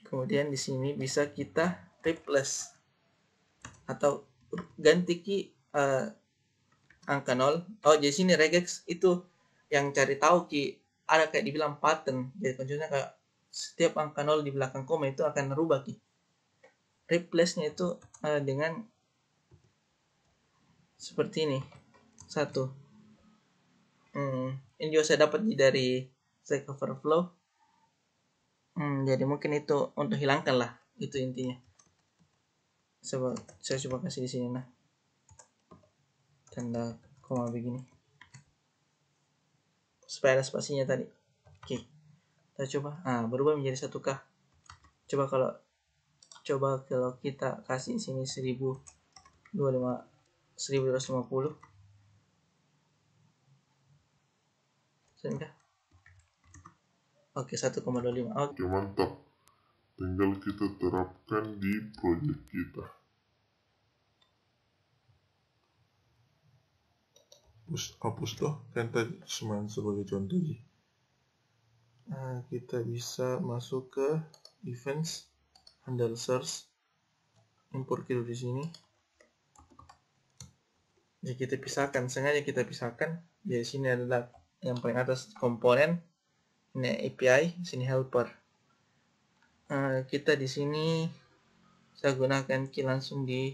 Kemudian di sini bisa kita replace atau ganti key angka 0. Oh, jadi sini regex itu yang cari tahu key ada kayak dibilang pattern. Jadi contohnya kayak setiap angka 0 di belakang koma itu akan merubah key. Replace-nya itu dengan seperti ini. 1. Ini juga saya dapat dari Stack Overflow. Jadi mungkin itu untuk hilangkan lah, itu intinya. Saya coba kasih di sini tanda koma begini supaya ada spasinya tadi. Oke, kita coba. Berubah menjadi 1K. Coba kalau kita kasih sini 1250. Sudah. Oke, 1,25. Oke, mantap. Tinggal kita terapkan di proyek kita. Hapus toh, kan tadi cuma sebagai contoh aja. Nah, kita bisa masuk ke events, handle search, import key di sini. Jadi kita pisahkan, sengaja kita pisahkan. Di sini adalah yang paling atas komponen, ini API, sini helper. Kita di sini saya gunakan key langsung di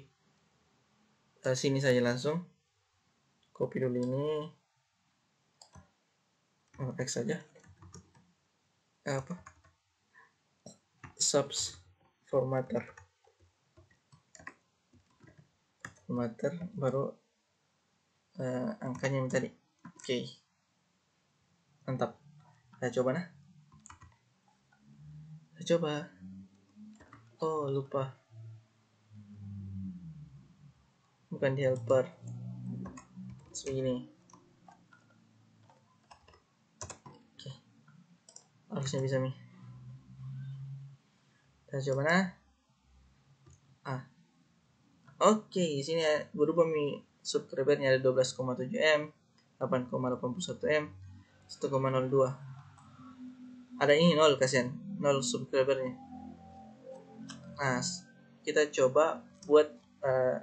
sini saja langsung. Copy dulu ini, X saja. Subs formatter baru angkanya yang tadi. Oke. Mantap. Saya coba oh lupa, bukan di helper segini. Oke, harusnya bisa nih. Kita coba oke, di sini berubah subscribernya ada 12,7 M, 8,81 M, 1,02. Ada ini 0, kasihan 0 subscribernya. Nah, kita coba buat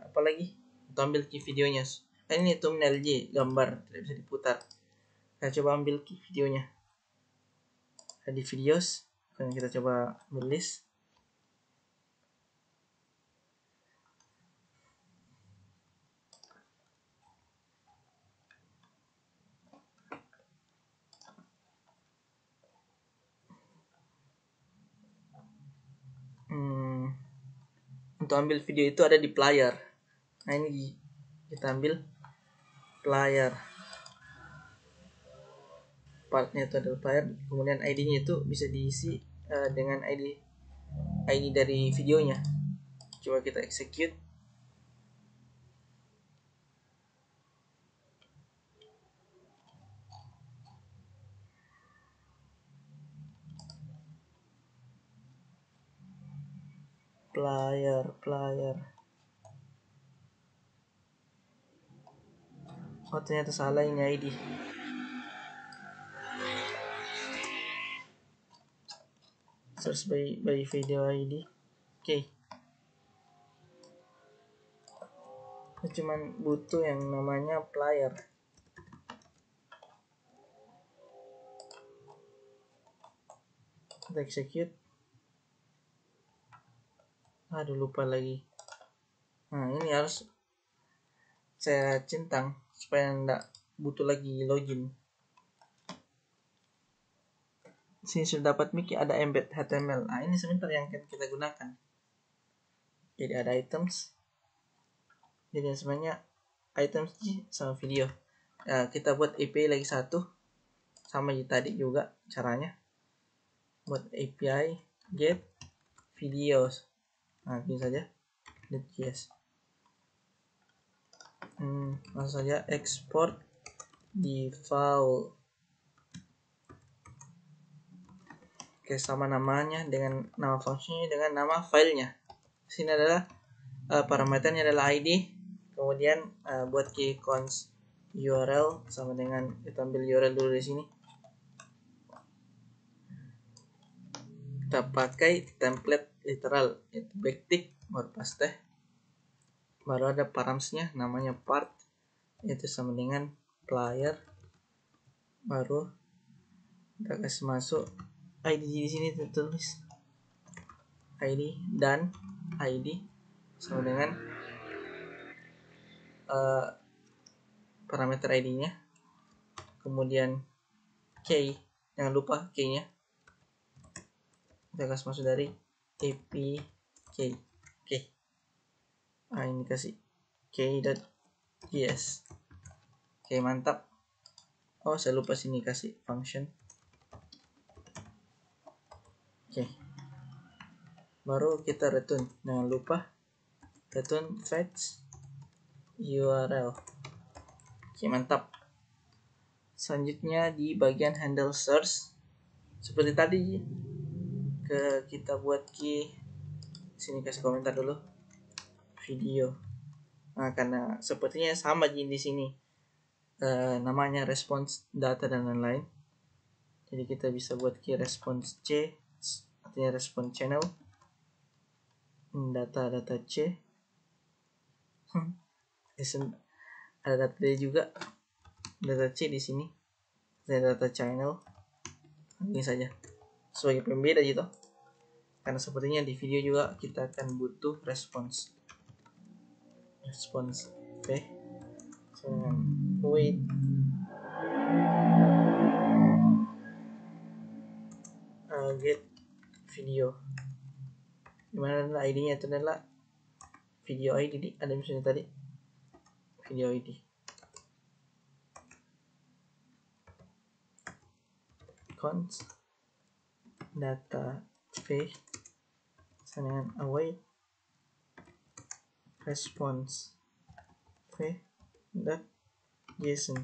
apa lagi? Kita ambil key videonya. Ini thumbnail J, gambar tidak bisa diputar. Kita coba ambil key videonya. Ada di videos, kita coba ambil list. Untuk ambil video itu ada di player. Nah, ini kita ambil player. Partnya itu adalah player, kemudian ID-nya itu bisa diisi dengan ID dari videonya. Coba kita execute. Player. Oh, ternyata salah ini ID. Search by video ID. Oke. Kita cuman butuh yang namanya player. Kita execute. Aduh, lupa lagi. Nah, ini harus saya centang supaya enggak butuh lagi login. Sini sudah dapat mic, ada embed HTML. Nah, ini sebentar yang akan kita gunakan. Jadi ada items. Jadi sebenarnya items sama video. Nah, kita buat API lagi satu, sama tadi juga caranya. Buat API get videos. Nah, ini saja. .js. Langsung saja export default. Oke, sama namanya dengan nama fungsinya dengan nama filenya. Sini adalah parameternya adalah ID. Kemudian buat key cons URL sama dengan kita ambil URL dulu di sini. Kita pakai template literal, yaitu backtick, baru paste. Baru ada paramsnya, namanya part, itu sama dengan player. Baru kita kasih masuk ID di sini tertulis ID dan ID sama dengan parameter ID-nya. Kemudian key, jangan lupa key-nya. Kita kasih masuk dari API key. Oke. Nah, ini kasih key.js. Oke, mantap. Oh, saya lupa sini kasih function. Oke. Baru kita return. Jangan lupa return fetch URL. Oke, mantap. Selanjutnya di bagian handle search, seperti tadi kita buat key. Sini kasih komentar dulu video. Nah, karena sepertinya sama di sini namanya response data dan lain-lain. Jadi kita bisa buat key response C, artinya response channel. Data C. Ada data D juga. Data C di sini. data channel ini saja sebagai pembeda gitu, karena sepertinya di video juga kita akan butuh response. Oke, so wait, get video, gimana adalah ID-nya, itu adalah video ID, ada misalnya tadi video ID, const data v dengan await response v dot json.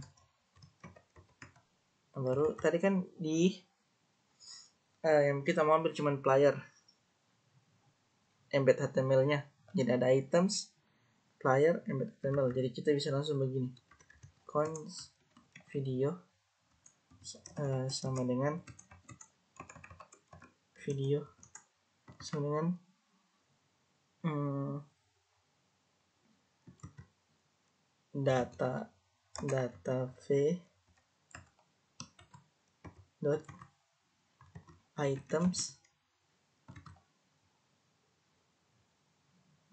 Baru tadi kan di yang kita mau ambil cuman player, embed HTML-nya, jadi ada items, player, embed HTML, jadi kita bisa langsung begini, const video sama dengan video sama dengan data v dot items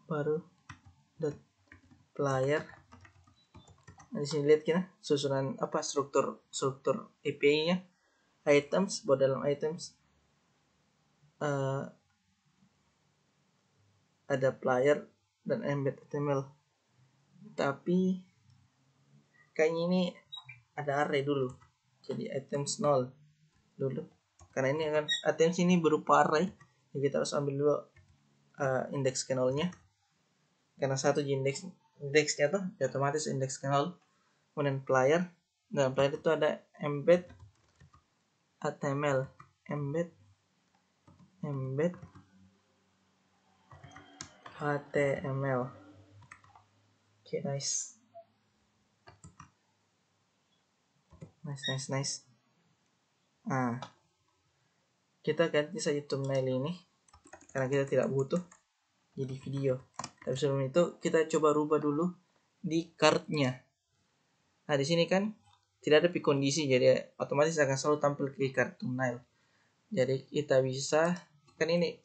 baru dot player. Nah, di sini lihat kita susunan apa, struktur API-nya, items, buat dalam items ada player dan embed HTML, tapi kayaknya ini ada array dulu, jadi items 0 dulu, karena ini kan items ini berupa array, jadi kita harus ambil dulu indeks ke 0-nya, karena satu indeksnya tuh otomatis indeks ke 0. Kemudian player, dalam player itu ada embed HTML, embed HTML. Oke, nice. Nah, kita ganti saja thumbnail ini karena kita tidak butuh jadi video. Tapi sebelum itu kita coba rubah dulu di card-nya. Nah, di sini kan tidak ada kondisi, jadi otomatis akan selalu tampil di card thumbnail. Jadi kita bisa, kan ini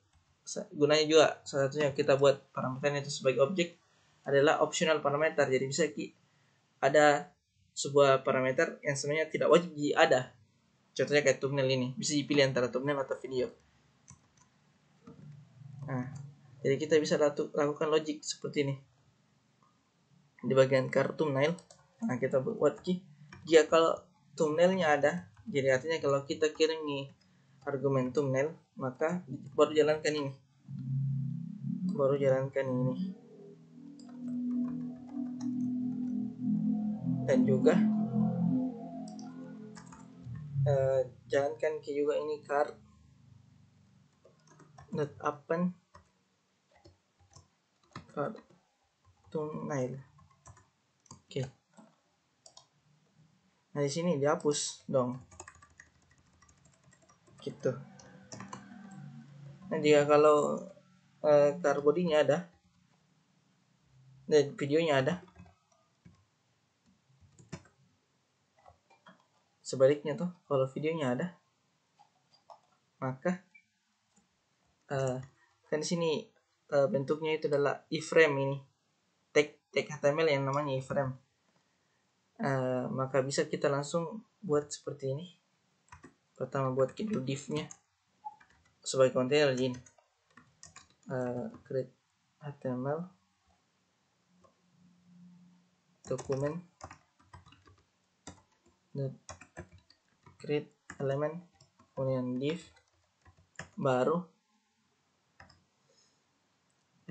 gunanya juga salah satunya kita buat parameternya itu sebagai objek adalah optional parameter. Jadi bisa ada sebuah parameter yang sebenarnya tidak wajib ada. Contohnya kayak thumbnail ini, bisa dipilih antara thumbnail atau video. Nah, jadi kita bisa lakukan logik seperti ini. Di bagian card thumbnail, nah kita buat jika kalau thumbnailnya ada, jadi artinya kalau kita kirim nih argumen thumbnail, maka baru jalankan ini. Dan juga jalankan juga ini card not append card thumbnail. Oke. Nah, di sini dihapus dong. Gitu. Nah, jika kalau card body-nya ada dan videonya ada, sebaliknya tuh kalau videonya ada, maka kan di sini bentuknya itu adalah iframe, ini tag HTML yang namanya iframe. Maka bisa kita langsung buat seperti ini. Pertama buat dulu div-nya sebagai container, ini create HTML dokumen create element, kemudian div, baru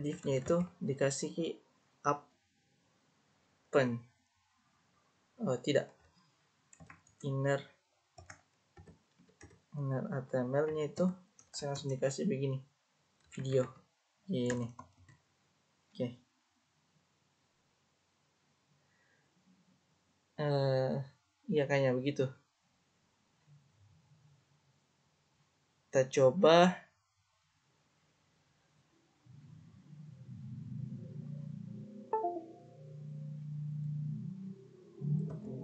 div-nya itu dikasih append, inner HTML-nya itu saya langsung dikasih begini, video ini. Oke. Iya kayaknya begitu. Kita coba.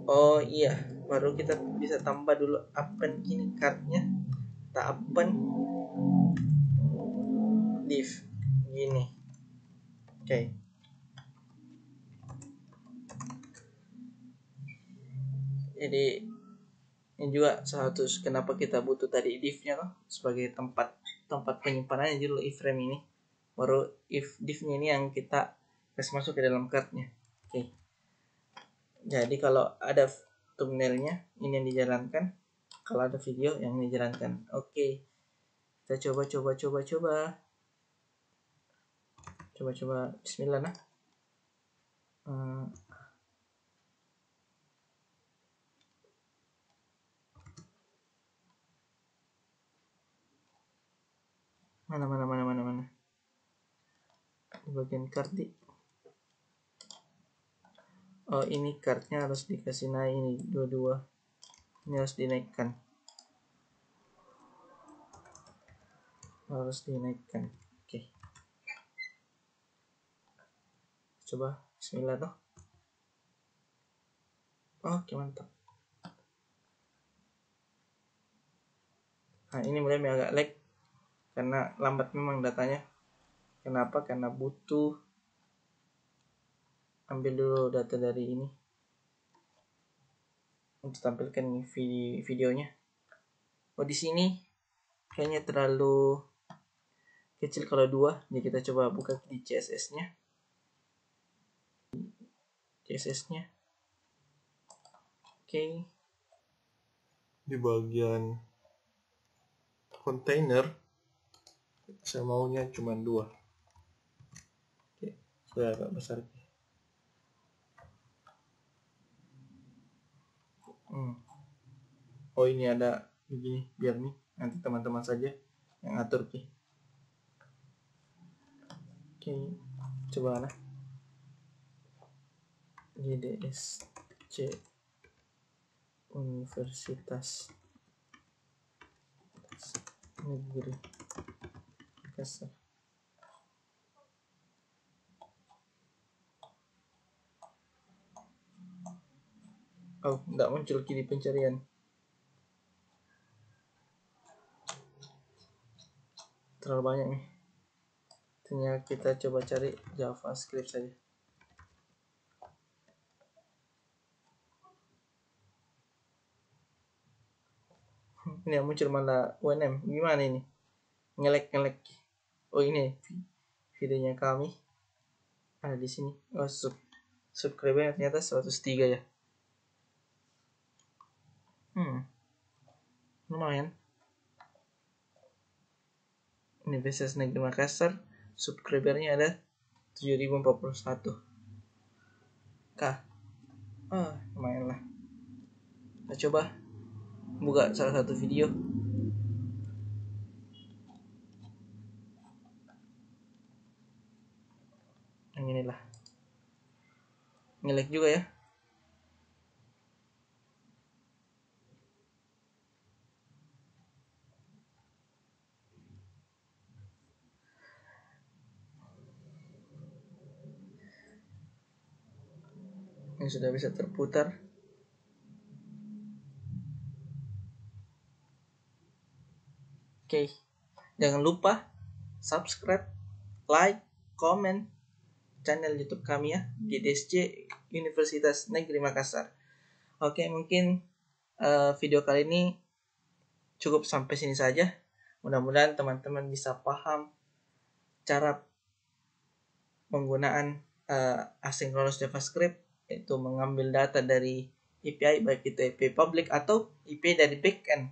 Oh iya, baru kita bisa tambah dulu append ini cardnya. Kita append div gini. Oke. Jadi ini juga salah satu kenapa kita butuh tadi divnya loh, sebagai tempat penyimpanannya dulu iframe ini. Baru if divnya ini yang kita kasih masuk ke dalam cardnya. Oke. Jadi kalau ada thumbnailnya ini yang dijalankan, kalau ada video yang dijalankan. Oke. Kita coba. Bismillah nah. Mana. Di bagian card di. Oh, ini cardnya harus dikasih naik ini dua. Ini harus dinaikkan. Oke. Coba bismillah toh. Oke, mantap. Nah, ini mulai agak lag karena lambat memang datanya. Kenapa? Karena butuh ambil dulu data dari ini untuk tampilkan videonya. Oh, di sini kayaknya terlalu kecil kalau 2, jadi kita coba buka di CSS-nya. Oke. Di bagian container saya maunya cuma 2. Oke, sudah agak besar. Oh, ini ada begini, biar nih nanti teman-teman saja yang atur ki. Oke, coba lah. GDSC Universitas Negeri Makassar. Oh, enggak muncul di pencarian. Terlalu banyak nih. Ternyata kita coba cari JavaScript saja. Ini yang muncul malah UNM. Gimana ini? Ngelek. Oh, ini videonya kami. Ada di sini. Oh, subscriber ternyata 103 ya. Lumayan. Universitas Negeri Makassar, subscribernya ada 7041. Lumayan lah. Kita coba buka salah satu video. Yang inilah. Ngelek juga ya. Ini sudah bisa terputar. Oke. Jangan lupa subscribe, like, comment channel YouTube kami ya, GDSC Universitas Negeri Makassar. Oke, mungkin video kali ini cukup sampai sini saja. Mudah-mudahan teman-teman bisa paham cara penggunaan asynchronous JavaScript, itu mengambil data dari API, baik itu API public atau API dari backend.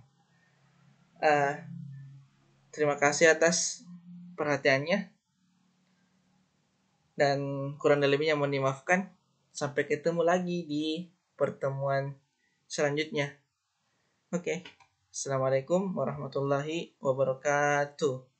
Terima kasih atas perhatiannya, dan kurang dan lebihnya mohon dimaafkan. Sampai ketemu lagi di pertemuan selanjutnya. Oke. Assalamualaikum warahmatullahi wabarakatuh.